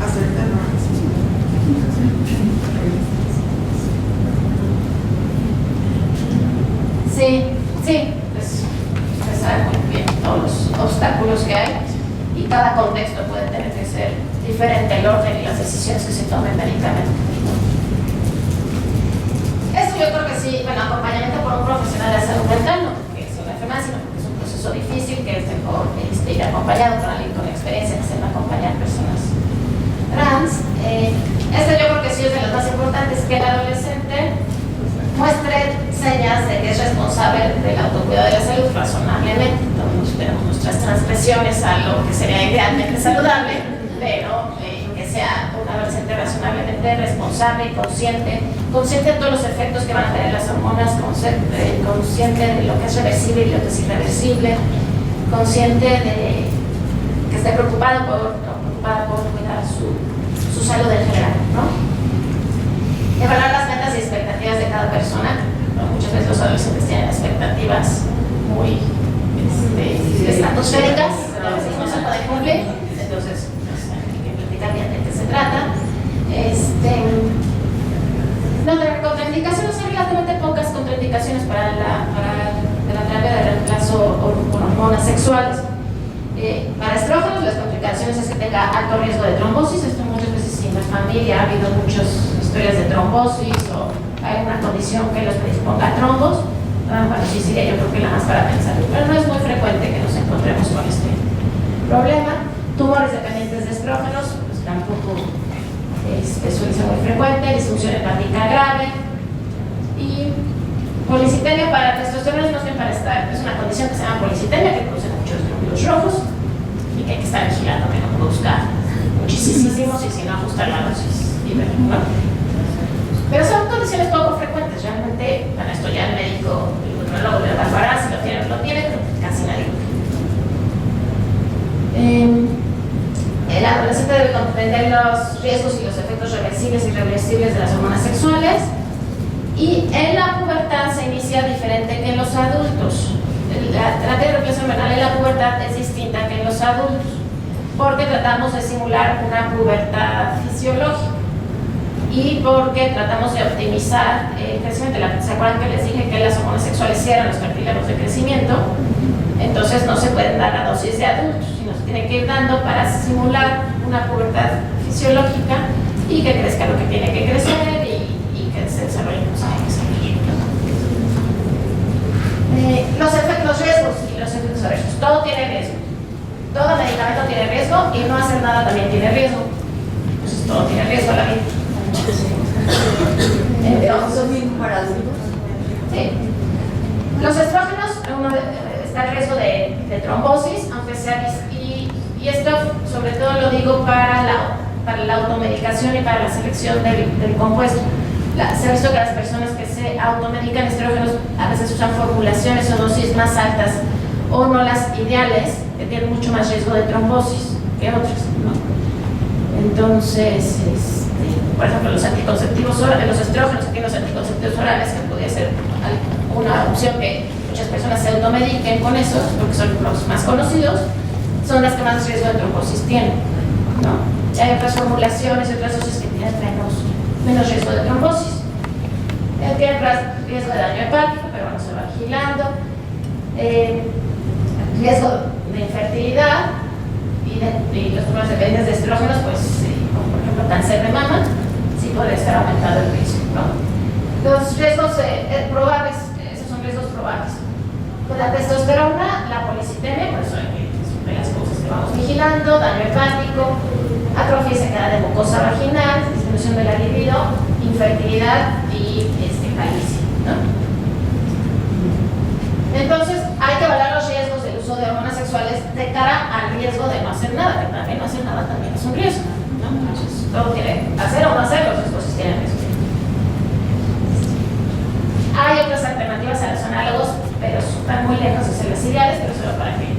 Speaker 8: hasta ahorita no ha recibido.
Speaker 2: Sí, pues se sabe muy bien todos los obstáculos que hay y cada contexto puede tener que ser diferente el orden y las decisiones que se tomen médicamente. Eso yo creo que sí, bueno, acompañamiento por un profesional de salud mental, no porque es una enfermedad, sino porque es un proceso difícil que es mejor ir acompañado con alguien con experiencia que se va a acompañar personas trans. Esto yo creo que sí es de las más importantes, que el adolescente muestre señas de que es responsable del autocuidado de la salud razonablemente. Todos tenemos nuestras transgresiones a lo que sería idealmente saludable, pero que sea un adolescente razonablemente responsable y consciente de todos los efectos que van a tener las hormonas, consciente de lo que es reversible y lo que es irreversible, consciente de que esté preocupada por cuidar su salud en general, ¿no? Evaluar las metas y expectativas de cada persona. Muchas veces los adolescentes tienen expectativas muy estratosféricas, a veces no se pueden cumplir, entonces hay que platicar bien de qué se trata. No tener contraindicaciones, hay relativamente pocas contraindicaciones para la terapia de reemplazo con hormonas sexuales. Para estrógenos, las complicaciones es que tenga alto riesgo de trombosis. Esto muchas veces en la familia ha habido muchas historias de trombosis o hay una condición que los predisponga a trombos. Bueno, sí sería yo creo que la más para pensar, pero no es muy frecuente que nos encontremos con este problema. Tumores dependientes de estrógenos, pues tampoco suele ser muy frecuente. Disfunción hepática grave y policitemia para testosterona, no para estar, es una condición que se llama policitemia, que produce muchos glóbulos rojos y que hay que estar vigilando, que no buscar muchísimos y si no ajustar la dosis y ver, ¿no? Pero son condiciones poco frecuentes, realmente, bueno, esto ya el médico, el urologo le evaluará si lo tiene o no lo tiene, pero casi nadie. El adolescente debe comprender los riesgos y los efectos reversibles y irreversibles de las hormonas sexuales. Y en la pubertad se inicia diferente que en los adultos. La terapia de reemplazo hormonal en la pubertad es distinta que en los adultos, porque tratamos de simular una pubertad fisiológica y porque tratamos de optimizar el crecimiento. ¿Se acuerdan que les dije que las hormonas sexuales cierran los cartílagos de crecimiento? Entonces no se pueden dar a dosis de adultos, sino se tiene que ir dando para simular una pubertad fisiológica y que crezca lo que tiene que crecer y que se desarrolle lo que tiene que desarrollar. Los riesgos y los efectos adversos. Todo tiene riesgo. Todo medicamento tiene riesgo y no hacer nada también tiene riesgo. Entonces todo tiene riesgo a la vida.
Speaker 4: ¿Eso mismo para adultos?
Speaker 2: Sí. Los estrógenos, está el riesgo de trombosis, aunque sea, y esto sobre todo lo digo para la automedicación y para la selección del compuesto. Se ha visto que las personas que se automedican estrógenos a veces usan formulaciones o dosis más altas o no las ideales, que tienen mucho más riesgo de trombosis que otras, ¿no? Entonces, por ejemplo, los anticonceptivos orales, los estrógenos, aquí los anticonceptivos orales, que podría ser una opción que muchas personas se automediquen con esos, porque son los más conocidos, son las que más riesgo de trombosis tienen, ¿no? Y hay otras formulaciones y otras dosis que tienen menos riesgo de trombosis. Tiene riesgo de daño hepático, pero bueno, se va vigilando. Riesgo de infertilidad y los problemas dependientes de estrógenos, pues, como por ejemplo cáncer de mama, sí puede estar aumentado el riesgo, ¿no? Los riesgos probables, esos son riesgos probables. Con la testosterona, la policitemia, por eso es una de las cosas que vamos vigilando, daño hepático, atrofia y secada de mucosa vaginal, disminución de la libido, infertilidad y calicia, ¿no? Entonces, hay que evaluar los riesgos del uso de hormonas sexuales de cara al riesgo de no hacer nada, que también no hacer nada también es un riesgo, ¿no? Entonces, todo tiene hacer o no hacer, los riesgos tienen riesgo. Hay otras alternativas a los análogos, pero están muy lejos de ser las ideales, pero solo para que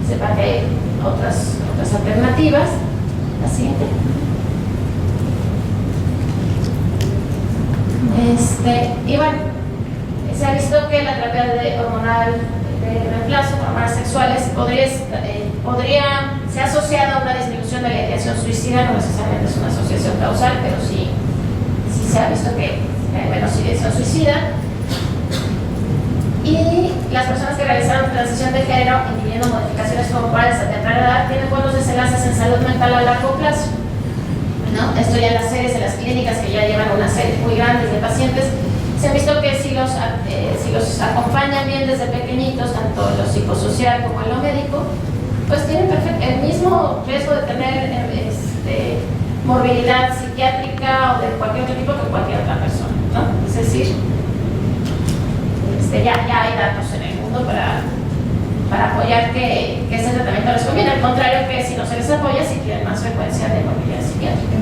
Speaker 2: sepan que hay otras alternativas. La siguiente. Y bueno, se ha visto que la terapia hormonal de reemplazo con hormonas sexuales se ha asociado a una disminución de la ideación suicida, no necesariamente es una asociación causal, pero sí se ha visto que hay menos ideación suicida. Y las personas que realizaron transición de género, incluyendo modificaciones corporales a temprana edad, tienen buenos desenlaces en salud mental a largo plazo, ¿no? Esto ya en las series de las clínicas que ya llevan una serie muy grandes de pacientes, se ha visto que si los acompañan bien desde pequeñitos, tanto en lo psicosocial como en lo médico, pues tienen el mismo riesgo de tener morbilidad psiquiátrica o de cualquier otro tipo que cualquier otra persona, ¿no? Es decir, ya hay datos en el mundo para apoyar que ese tratamiento les conviene, al contrario que si no se les apoya, si tienen más frecuencia de morbilidad psiquiátrica.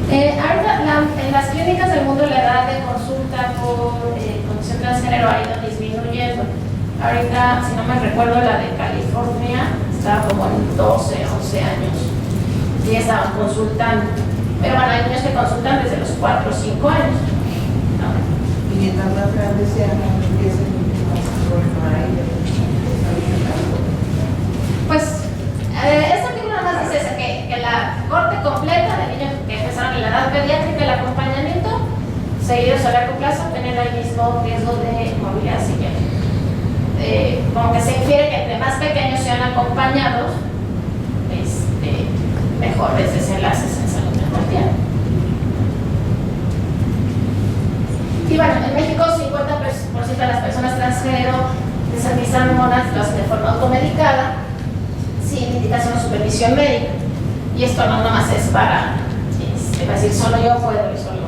Speaker 2: Ahorita en las clínicas del mundo la edad de consulta por condición transgénero ha ido disminuyendo. Ahorita, si no me recuerdo, la de California estaba como en 12, 11 años y estaban consultando. Pero bueno, hay niños que consultan desde los 4 o 5 años.
Speaker 8: Y mientras más grandes sean, empiecen más problema ahí.
Speaker 2: Pues, este artículo nada más dice que la corte completa de niños que empezaron en la edad pediátrica, el acompañamiento, seguidos a largo plazo, tienen el mismo riesgo de movilidad psiquiátrica. Como que se infiere que entre más pequeños sean acompañados, mejores desenlaces en salud mental. Y bueno, en México 50% de las personas transgénero que se administran hormonas lo hacen de forma automedicada, sin indicación o supervisión médica. Y esto no nomás es para decir solo yo puedo y solo.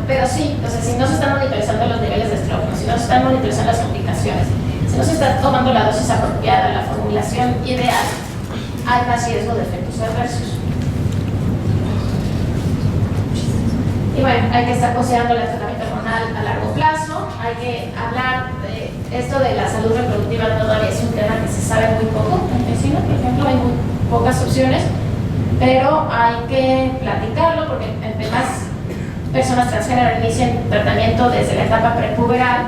Speaker 2: Pero sí, o sea, si no se están monitorizando los niveles de estrógeno, si no se están monitorizando las complicaciones, si no se está tomando la dosis apropiada, la formulación ideal, hay más riesgo de efectos adversos. Y bueno, hay que estar considerando el tratamiento hormonal a largo plazo, hay que hablar de esto de la salud reproductiva, todavía es un tema que se sabe muy poco. En medicina, por ejemplo, hay muy pocas opciones, pero hay que platicarlo porque entre más personas transgénero inician tratamiento desde la etapa prepuberal,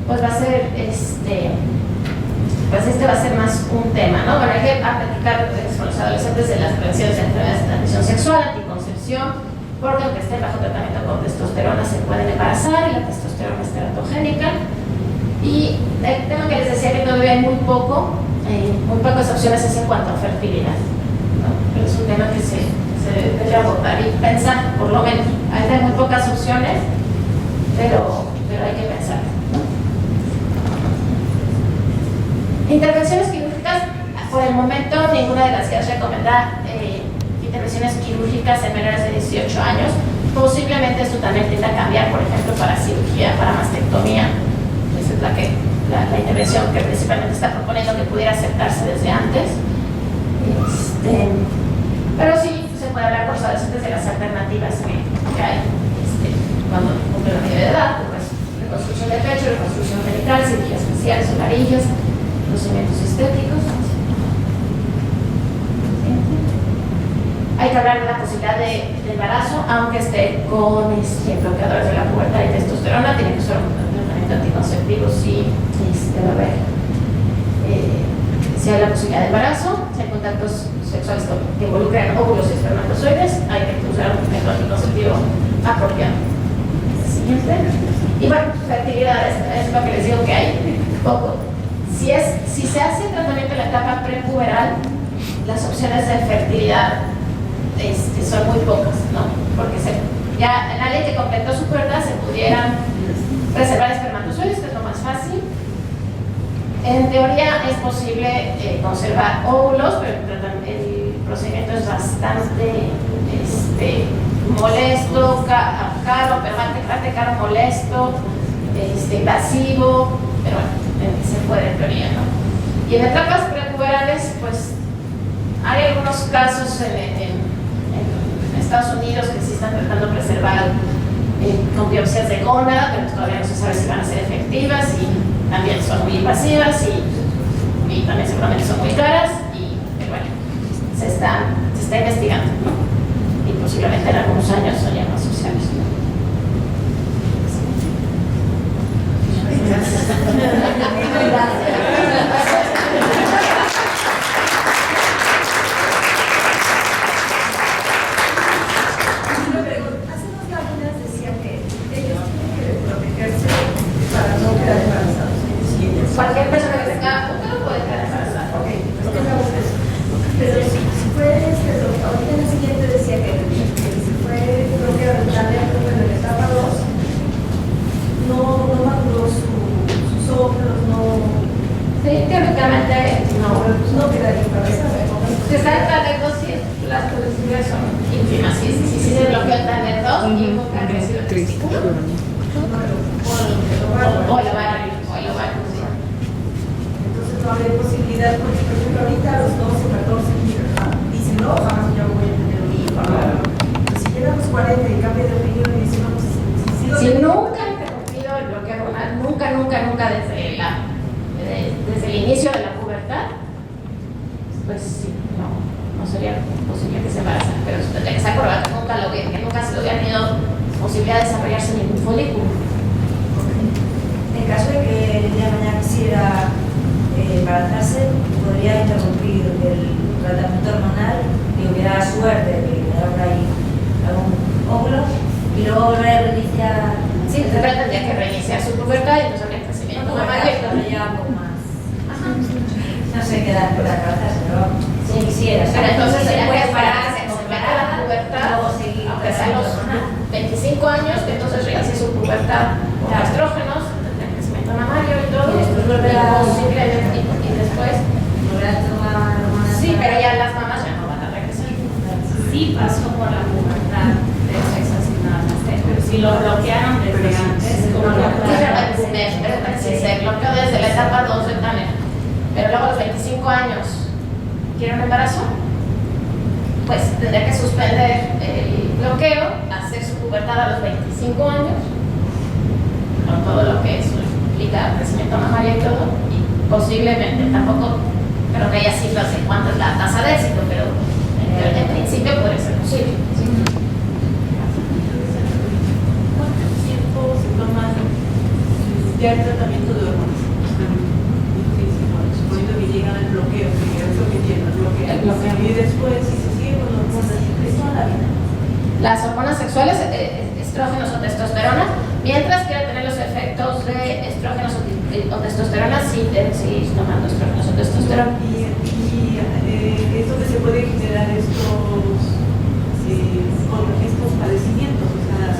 Speaker 2: pues va a ser pues este va a ser más un tema, ¿no? Bueno, hay que platicar con los adolescentes de las prevenciones de enfermedades de transmisión sexual, anticoncepción, porque aunque estén bajo tratamiento con testosterona se pueden embarazar y la testosterona es teratogénica. Y el tema que les decía que todavía hay muy pocas opciones es en cuanto a fertilidad, ¿no? Pero es un tema que se debe abordar y pensar, por lo menos. Hay muy pocas opciones, pero hay que pensar, ¿no? Intervenciones quirúrgicas, por el momento ninguna de las guías recomienda intervenciones quirúrgicas en menores de 18 años. Posiblemente esto también tienda a cambiar, por ejemplo, para cirugía, para mastectomía. Esa es la intervención que principalmente está proponiendo que pudiera aceptarse desde antes. Pero sí se puede hablar con los adolescentes de las alternativas que hay cuando cumplen la mayoría de edad, pues reconstrucción de pecho, reconstrucción genital, cirugías faciales, solarillas, procedimientos estéticos. Hay que hablar de la posibilidad de embarazo, aunque esté con bloqueadores de la pubertad y testosterona, tiene que ser un tratamiento anticonceptivo si va a haber, si hay la posibilidad de embarazo, si hay contactos sexuales que involucran óvulos y espermatozoides, hay que usar un método anticonceptivo apropiado. Siguiente. Y bueno, fertilidad, es lo que les digo que hay poco. Si se hace tratamiento en la etapa prepuberal, las opciones de fertilidad son muy pocas, ¿no? Porque ya en alguien que completó su pubertad se pudieran preservar espermatozoides, que es lo más fácil. En teoría es posible conservar óvulos, pero el procedimiento es bastante molesto, caro, bastante caro, molesto, invasivo, pero bueno, se puede en teoría, ¿no? Y en etapas prepuberales, pues hay algunos casos en Estados Unidos que sí están tratando de preservar con biopsias de gónada, pero todavía no se sabe si van a ser efectivas y también son muy invasivas y también seguramente son muy caras pero bueno, se está investigando, ¿no? Y posiblemente en algunos años son ya más sociales, ¿no? Cualquier persona que tenga útero puede quedar embarazada.
Speaker 5: Pero si fue ahorita en el siguiente decía que si fue bloqueado el talento en la etapa 2, no maduró sus óvulos, no.
Speaker 2: Sí, teóricamente
Speaker 5: No quedaría embarazada.
Speaker 2: si está el talento, sí, las posibilidades son ínfimas. Si se bloqueó el talento y nunca ha crecido el testículo, o el ovario.
Speaker 5: Entonces no habría posibilidad, porque por ejemplo ahorita a los 12, 14 dicen, no, jamás yo voy a tener un hijo. Pero si llegan a los 40 y cambia de opinión y dicen, no, pues
Speaker 2: si nunca han interrumpido el bloqueo hormonal, nunca desde el inicio de la pubertad, pues sí, no sería posible que se embarazara, pero tendría que estar probado que nunca se lo hubieran tenido posibilidad de desarrollarse ningún folículo.
Speaker 7: En caso de que el día de mañana quisiera embarazarse, podría interrumpir el tratamiento hormonal y hubiera suerte de que quedara por ahí algún óvulo y luego volver a reiniciar.
Speaker 2: Sí, tendría que reiniciar su pubertad y entonces habría crecimiento mamario.
Speaker 7: Ya un poco más. Ajá. No sé qué edad pueda embarazarse, pero si quisiera.
Speaker 2: Pero entonces
Speaker 7: se
Speaker 2: sería
Speaker 7: puede
Speaker 2: que
Speaker 7: esperar
Speaker 2: esperar a la pubertad,
Speaker 7: luego seguir
Speaker 2: aunque sea a los 25 25 años, que entonces ya se su pubertad con estrógenos, el crecimiento mamario y todo,
Speaker 7: Y después volver a-
Speaker 2: y después,
Speaker 7: volver a tomar hormonas.
Speaker 2: sí, pero ya las mamás ya no van a regresar.
Speaker 6: Sí pasó por la pubertad de sexo asignado, pero si lo bloquearon desde antes, como lo
Speaker 2: Sí, se bloqueó desde la etapa 2 del TANER, pero luego a los 25 años quieren un embarazo, pues tendría que suspender el bloqueo, hacer su pubertad a los 25 años, con todo lo que eso implica crecimiento mamario y todo, y posiblemente, tampoco creo que haya cifras de cuánto es la tasa de éxito, pero en principio puede ser posible.
Speaker 3: ¿Cuánto tiempo se toma ya el tratamiento de hormonas? Suponiendo que llegan al bloqueo, que es lo que tiene el bloqueo. Y después, si se sigue con hormonas, es toda la vida.
Speaker 2: Las hormonas sexuales, estrógenos o testosterona, mientras quiera tener los efectos de estrógenos o testosterona, sí, sí tomando estrógenos o testosterona.
Speaker 3: Y es donde se puede generar estos padecimientos. O sea,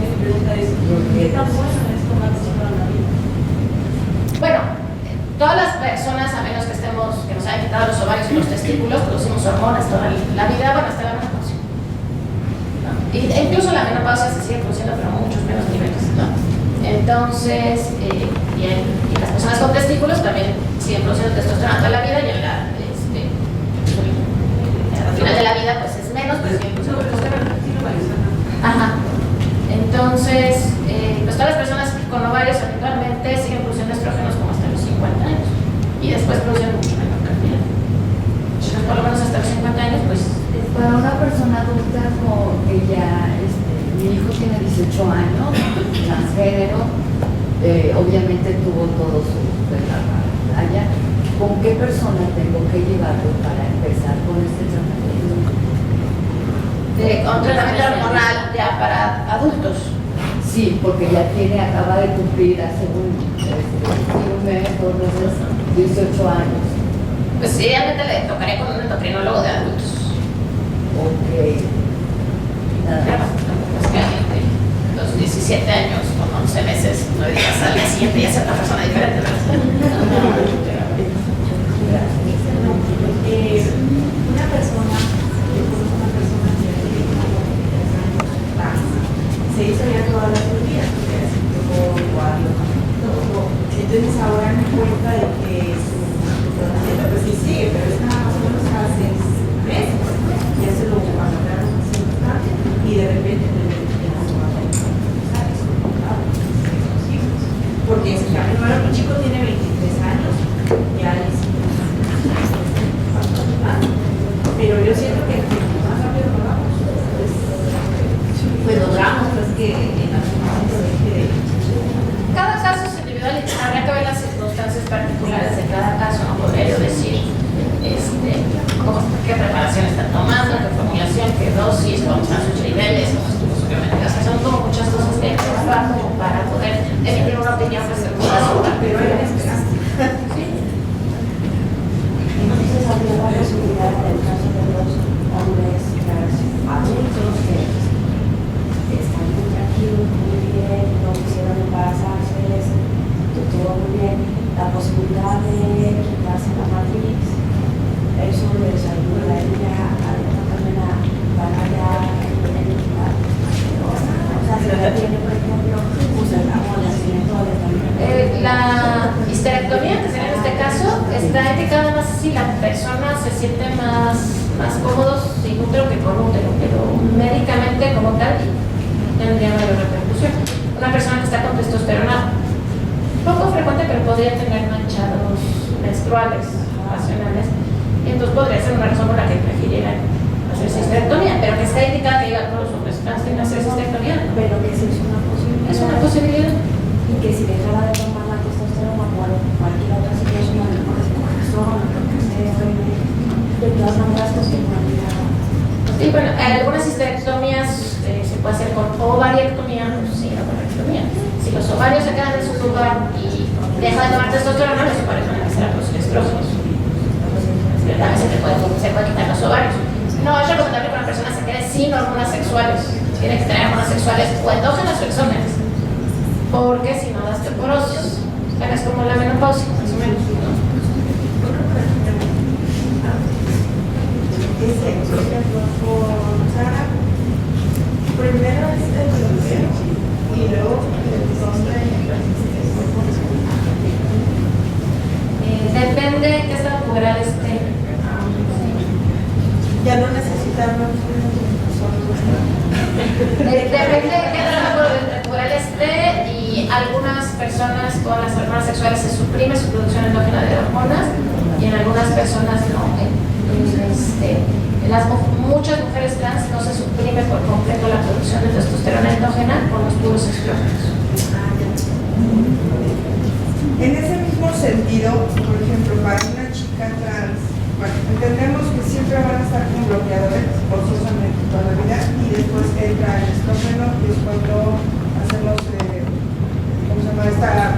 Speaker 3: mi pregunta es, ¿qué tan bueno es tomar toda la vida?
Speaker 2: Bueno, todas las personas, a menos que nos hayan quitado los ovarios y los testículos, producimos hormonas toda la vida, bueno, hasta la menopausia. ¿No? Incluso la menopausia se sigue produciendo, pero a muchos menos niveles, ¿no? Entonces, y las personas con testículos también siguen produciendo testosterona toda la vida y al final de la vida pues es menos, pero siguen produciendo testosterona. Ajá. Entonces, pues todas las personas con ovarios habitualmente siguen produciendo estrógenos como hasta los 50 años y después producen mucho menor cantidad. Entonces, por lo menos hasta los 50 años, pues.
Speaker 4: Para una persona adulta como que ya, mi hijo tiene 18 años, transgénero, obviamente tuvo todo su allá. ¿Con qué persona tengo que llevarlo para empezar con este tratamiento?
Speaker 2: Un tratamiento hormonal ya para adultos.
Speaker 4: Sí, porque ya acaba de cumplir hace un mes, 2 meses, 18 años.
Speaker 2: Pues sí, realmente le tocaría con un endocrinólogo de adultos.
Speaker 4: Ok. Nada
Speaker 2: Pero
Speaker 4: más.
Speaker 2: tampoco es que alguien de los 17 años con 11 meses, 9 días al día siguiente ya sea una persona diferente, ¿verdad?
Speaker 7: Una persona que
Speaker 3: Se hizo ya todas las cirugías, porque se tocó igual, todo. Entonces ahora me cuenta de que su tratamiento, pues sí sigue, pero está más o menos cada 6 meses. Ya se lo agarraron así y de repente ya no va a porque ese cambio, ahora mi chico tiene 23 años, ya es pero yo siento que más rápido lo vamos. Pues logramos, pues que en algún momento deje de.
Speaker 2: Cada caso es individual y habría que ver las circunstancias particulares de cada caso. No podría yo decir qué preparación están tomando, qué formulación, qué dosis, cómo están sus niveles, cómo estuvo su biométrica. O sea, son como muchas cosas que hay que observar como para poder emitir una opinión pues,
Speaker 3: Pero hay una esperanza.
Speaker 2: Sí.
Speaker 7: Entonces habría la posibilidad en el caso de los hombres adultos que están muy tranquilos, muy bien, no quisieron embarazarse, todo muy bien, la posibilidad de quitarse la matriz, eso les ayuda a ella también a parar o sea, si ella tiene, por ejemplo, usa la ginecóloga también.
Speaker 2: La histerectomía, que sería en este caso, está indicada más si la persona se siente más cómodo sin útero que con útero, pero médicamente como tal tendría mayor repercusión. Una persona que está con testosterona, poco frecuente, pero podría tener manchados menstruales ocasionales, y entonces podría ser una razón por la que prefiriera hacerse histerectomía, pero que está indicada que diga todos los hombres trans tienen que hacerse histerectomía.
Speaker 7: Pero que sí es una posibilidad.
Speaker 2: Es una posibilidad.
Speaker 7: Y que si dejara de tomar la testosterona por cualquier otra situación, a lo mejor es corazón, lo que sea, de todas maneras continuaría.
Speaker 2: Sí, bueno, algunas histerectomías se puede hacer con ovariectomía o sin ovarectomía. Si los ovarios se quedan en su lugar y deja de tomar testosterona, los ovarios van a empezar a producir estrógenos. Pero también se puede quitar los ovarios. No es recomendable que una persona se quede sin hormonas sexuales. tiene que tener hormonas sexuales o endógenas o exógenas. Porque si no da osteoporosis, es como la menopausia, más o menos.
Speaker 8: Dice, por ejemplo, con Sara, primero es el glúteo y luego el hombre.
Speaker 2: Depende de qué estado puberal esté.
Speaker 8: Ya no necesitamos
Speaker 2: Depende de qué estado puberal esté, y algunas personas con las hormonas sexuales se suprime su producción endógena de hormonas y en algunas personas no. Muchas mujeres trans no se suprime por completo la producción de testosterona endógena con los puros estrógenos.
Speaker 8: En ese mismo sentido, por ejemplo, para una chica trans, bueno, entendemos que siempre van a estar con bloqueadores forzosamente toda la vida y después entra el estrógeno y es cuando hacemos, ¿cómo se llama? Esta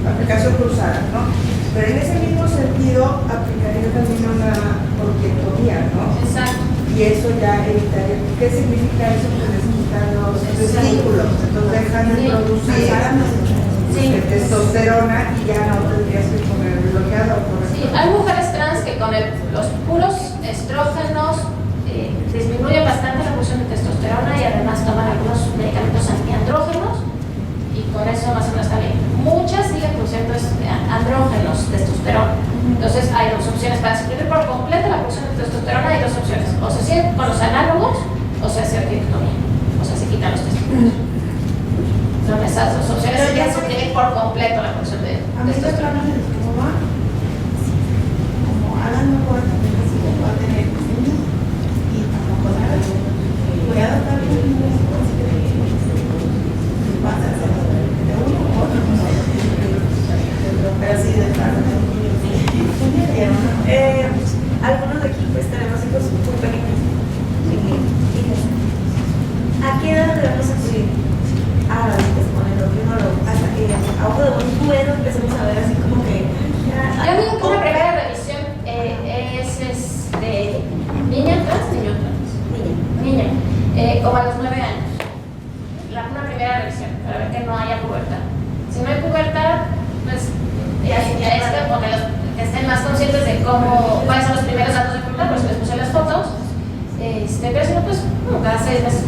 Speaker 8: aplicación cruzada, ¿no? Pero en ese mismo sentido aplicaría también una orquiectomía, ¿no?
Speaker 2: Exacto.
Speaker 8: Y eso ya evitaría. ¿Qué significa eso? Que necesitan los testículos, entonces dejan de producir testosterona y ya no tendrías que poner el bloqueador.
Speaker 2: Sí, hay mujeres trans que con los puros estrógenos disminuyen bastante la producción de testosterona y además toman algunos medicamentos antiandrógenos y con eso más o menos está bien. Muchas siguen produciendo andrógenos, testosterona. Entonces hay dos opciones para suprimir por completo la producción de testosterona. Hay dos opciones: o se siguen con los análogos o se hace orquiectomía, o sea, se quitan los testículos. Son esas dos opciones que suprimir por completo la producción de testosterona.
Speaker 8: Como Alan no puede tener hijos, no va a tener hijos y tampoco nada. Voy a adoptar un niño va a ser de uno u otro, pero sí de claro.
Speaker 7: Algunos de aquí pues tenemos hijos muy pequeños. ¿A qué edad debemos acudir a la visita con el endocrinólogo? Hasta que a ojo de buen cubero empecemos a ver así como que
Speaker 2: Yo digo que una primera revisión es de niña trans, niño trans. Niña. Como a los 9 años. Una primera revisión, para ver que no haya pubertad. Si no hay pubertad, pues ya es que estén más conscientes de cuáles son los primeros datos de pubertad, por eso les puse las fotos. Pero si no, pues como cada 6 meses,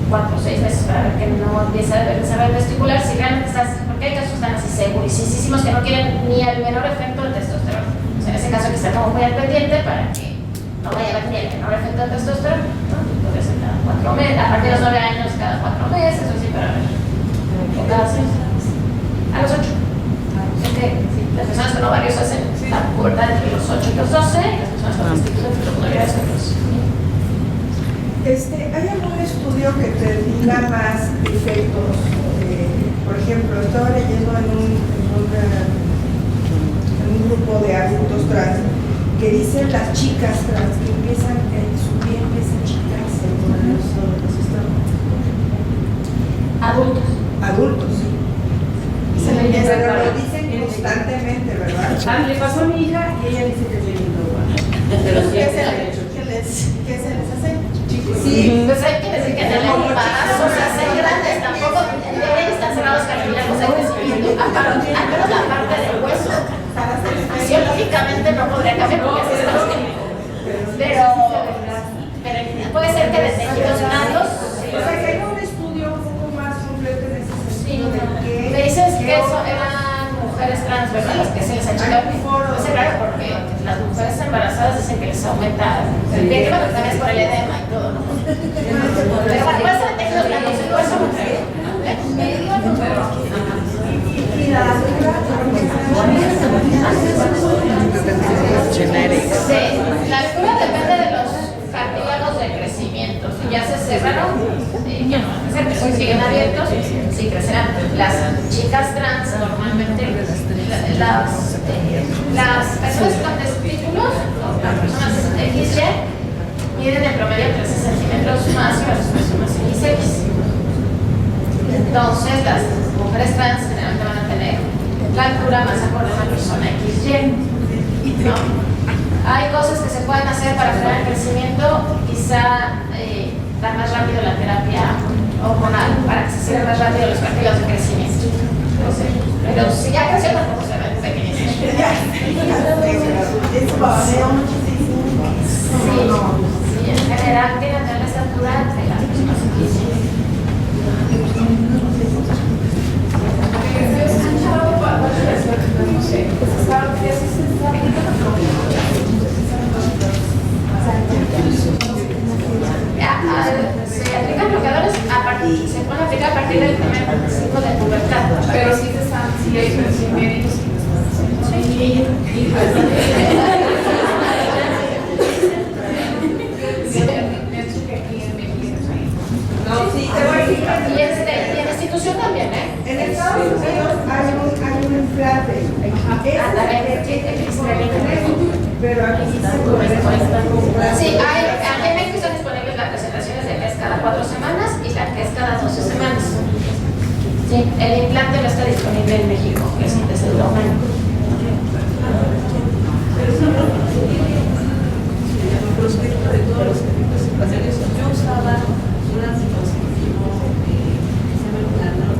Speaker 2: 4 o 6 meses, para ver que no empieza a desarrollar testicular. Si realmente porque hay casos que están así segurísimos que no quieren ni el menor efecto de testosterona. O sea, en ese caso hay que estar como muy al pendiente para que no vaya a haber ni el menor efecto de testosterona, ¿no? Podría ser cada 4 meses, a partir de los 9 años, cada 4 meses, o así, para ver. O cada 6. A los 8. Es que las personas con ovarios hacen la pubertad entre los 8 y los 12, y las personas con testículos entre los 9 y los 12.
Speaker 8: ¿Hay algún estudio que te diga más efectos? Por ejemplo, estaba leyendo en un grupo de adultos trans que dicen las chicas trans que empiezan su piel empieza a achicarse con el uso de los estrógenos. Adultos, sí. Pero lo dicen constantemente, ¿verdad?
Speaker 3: Le pasó a mi hija y ella dice que se lindo. Pero sí,
Speaker 8: ¿Qué se les hace?
Speaker 2: Sí, pues hay que decir que en el embarazo se hacen grandes, tampoco deben estar cerrados cartílagos de crecimiento, al menos la parte del hueso. Fisiológicamente no podría cambiar porque así está escrito. Pero puede ser que de tejidos blandos.
Speaker 8: O sea, que hay un estudio un poco más completo en ese sentido.
Speaker 2: Me dices que eso eran mujeres trans, ¿verdad? Las que se les achica el poro. Es raro porque las mujeres embarazadas dicen que les aumenta el pie, que bueno, también es por el edema y todo, ¿no? Pero bueno, puede ser tejidos blandos, el hueso
Speaker 8: y la
Speaker 2: Sí, la altura depende de los cartílagos de crecimiento. Si ya se cerraron, ya no van a crecer, pero si siguen abiertos, sí crecerán. Las chicas trans normalmente, las personas con testículos, las personas XY, miden en promedio 13 centímetros más que las personas XX. Entonces, las mujeres trans generalmente van a tener la altura más acorde a una persona XY. ¿No? Hay cosas que se pueden hacer para frenar el crecimiento, quizá dar más rápido la terapia hormonal para que se sigan más rápido los cartílagos de crecimiento. Pero si ya creció, tampoco se ven pequeños.
Speaker 8: Eso babeo muchísimo.
Speaker 2: Sí, en general tienen la estatura de la misma. Se aplican bloqueadores se pueden aplicar a partir del primer ciclo de pubertad.
Speaker 3: Pero sí se están, sí hay médicos que lo están haciendo.
Speaker 2: Y en la institución también, ¿eh?
Speaker 5: En Estados Unidos hay un implante. Pero aquí
Speaker 2: Sí, en México están disponibles las presentaciones de que es cada 4 semanas y la que es cada 12 semanas. Sí, el implante no está disponible en México, que es desde el año.
Speaker 9: Respecto de todos los efectos secundarios, yo usaba un anticonceptivo que se llama Planor,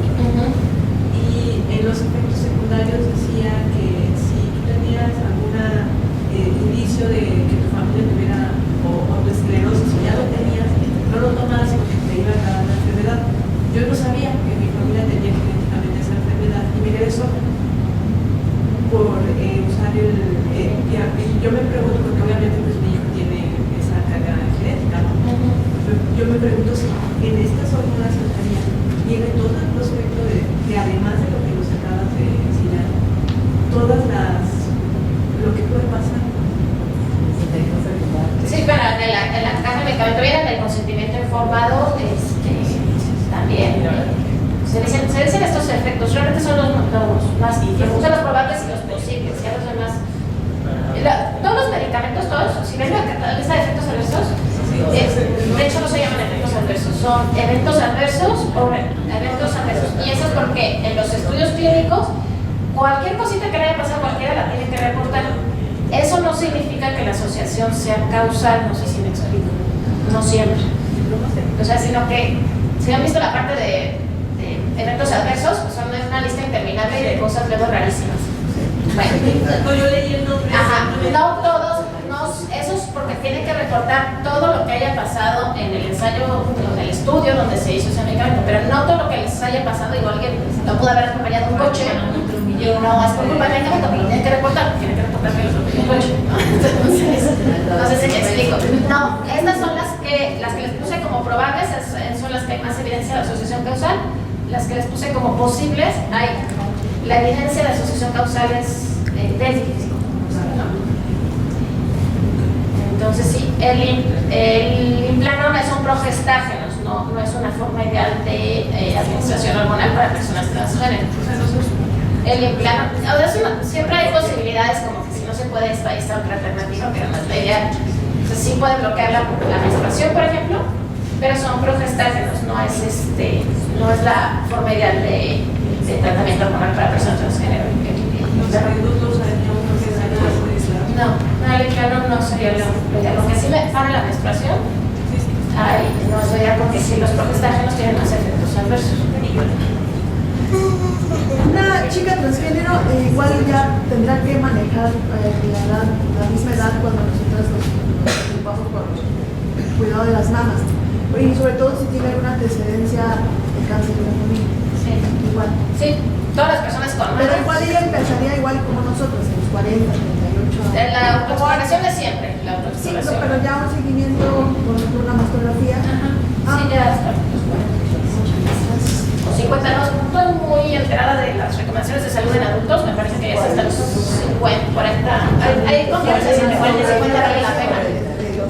Speaker 9: y en los efectos secundarios decía que si tú tenías algún indicio de que tu familia tuviera autoesclerosis o ya lo tenías, no lo tomaras porque te iba a dar la enfermedad. Yo no sabía que mi familia tenía genéticamente esa enfermedad y me quedé sola por usar yo me pregunto, porque obviamente pues mi hijo tiene esa carga genética, ¿no? Yo me pregunto si en estas hormonas que tenía viene todo el prospecto de además de lo que nos acabas de enseñar, todas lo que puede pasar.
Speaker 2: Sí, pero en la caja de medicamento viene del consentimiento informado, también. Se dicen estos efectos, realmente son los más, son los probables y los posibles, ya los demás. Todos los medicamentos, si ven la lista de efectos adversos, de hecho no se llaman efectos adversos, son eventos adversos o eventos adversos. Y eso es porque en los estudios clínicos, cualquier cosita que le haya pasado a cualquiera la tiene que reportar. Eso no significa que la asociación sea causal, no sé si me explico, no siempre. O sea, sino que si han visto la parte de eventos adversos, pues son una lista interminable y de cosas luego rarísimas.
Speaker 9: Bueno, yo leí el nombre.
Speaker 2: Ajá, no todos, eso es porque tienen que reportar todo lo que haya pasado en el ensayo, en el estudio donde se hizo ese medicamento, pero no todo lo que les haya pasado, igual que no pudo haber acompañado un coche, no es por culpa del medicamento, pero lo tienen que reportar que los atropelló un coche. Entonces, no sé si me explico. No, estas son las que les puse como probables, son las que hay más evidencia de asociación causal. Las que les puse como posibles, hay la evidencia de asociación causal es débil, ¿no? Entonces sí, el implanon son progestágenos, no es una forma ideal de administración hormonal para personas transgénero. El implanon, siempre hay posibilidades como que si no se puede, está otra alternativa, pero no es la ideal. Entonces sí puede bloquear la menstruación, por ejemplo, pero son progestágenos, no es la forma ideal de tratamiento hormonal para personas transgénero. No, el implanon no sería lo ideal. Lo que sí para la menstruación, no es lo ideal porque sí los progestágenos tienen más efectos adversos.
Speaker 5: Una chica transgénero igual ya tendrá que manejar la misma edad cuando nosotras nos ocupamos por el cuidado de las mamas. Y sobre todo si tiene alguna antecedencia de cáncer de la familia.
Speaker 2: Sí.
Speaker 5: Igual.
Speaker 2: Sí, todas las personas con
Speaker 5: Pero igual ella empezaría igual como nosotros, en los 40, 38 años.
Speaker 2: La autoexploración de siempre, la
Speaker 5: Sí,
Speaker 2: autoexploración.
Speaker 5: pero ya un seguimiento, por ejemplo, una mastografía.
Speaker 2: Sí, ya está. O 50, no estoy muy enterada de las recomendaciones de salud en adultos, me parece que ya hasta los 50, 40. Hay confianza en igual de 50 vale la pena.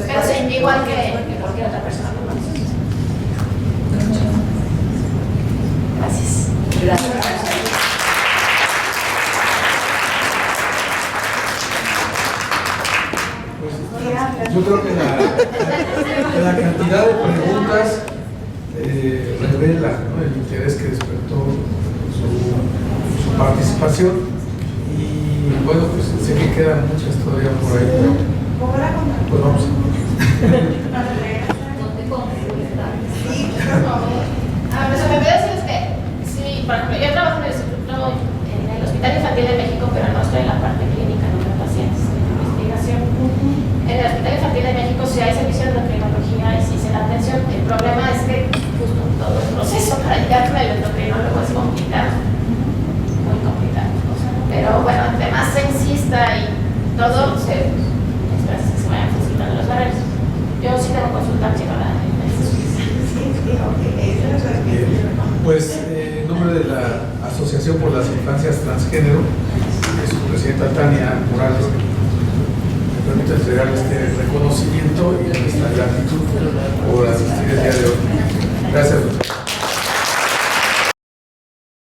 Speaker 2: Pero sí, igual que cualquier otra persona. Gracias.
Speaker 1: Pues, yo creo que la cantidad de preguntas revela, ¿no?, el interés que despertó su participación. Y bueno, pues sé que quedan muchas todavía por ahí, pero pues vamos.
Speaker 4: consulta.
Speaker 8: Sí, por favor.
Speaker 2: Lo que me voy a decir es que, sí, por ejemplo, yo trabajo en el Instituto, en el Hospital Infantil de México, pero no estoy en la parte clínica, no de pacientes, de investigación. En el Hospital Infantil de México sí hay servicio de endocrinología y sí se da atención. El problema es que justo todo el proceso para llegar con el endocrinólogo es complicado, muy complicado. Pero bueno, entre más se insista y todo, se vayan facilitando los horarios. Yo sí tengo consulta privada.
Speaker 1: Pues en nombre de la Asociación por las Infancias Transgénero, de su presidenta Tania Morales, me permito entregar este reconocimiento y nuestra gratitud por asistir el día de hoy. Gracias, doctor.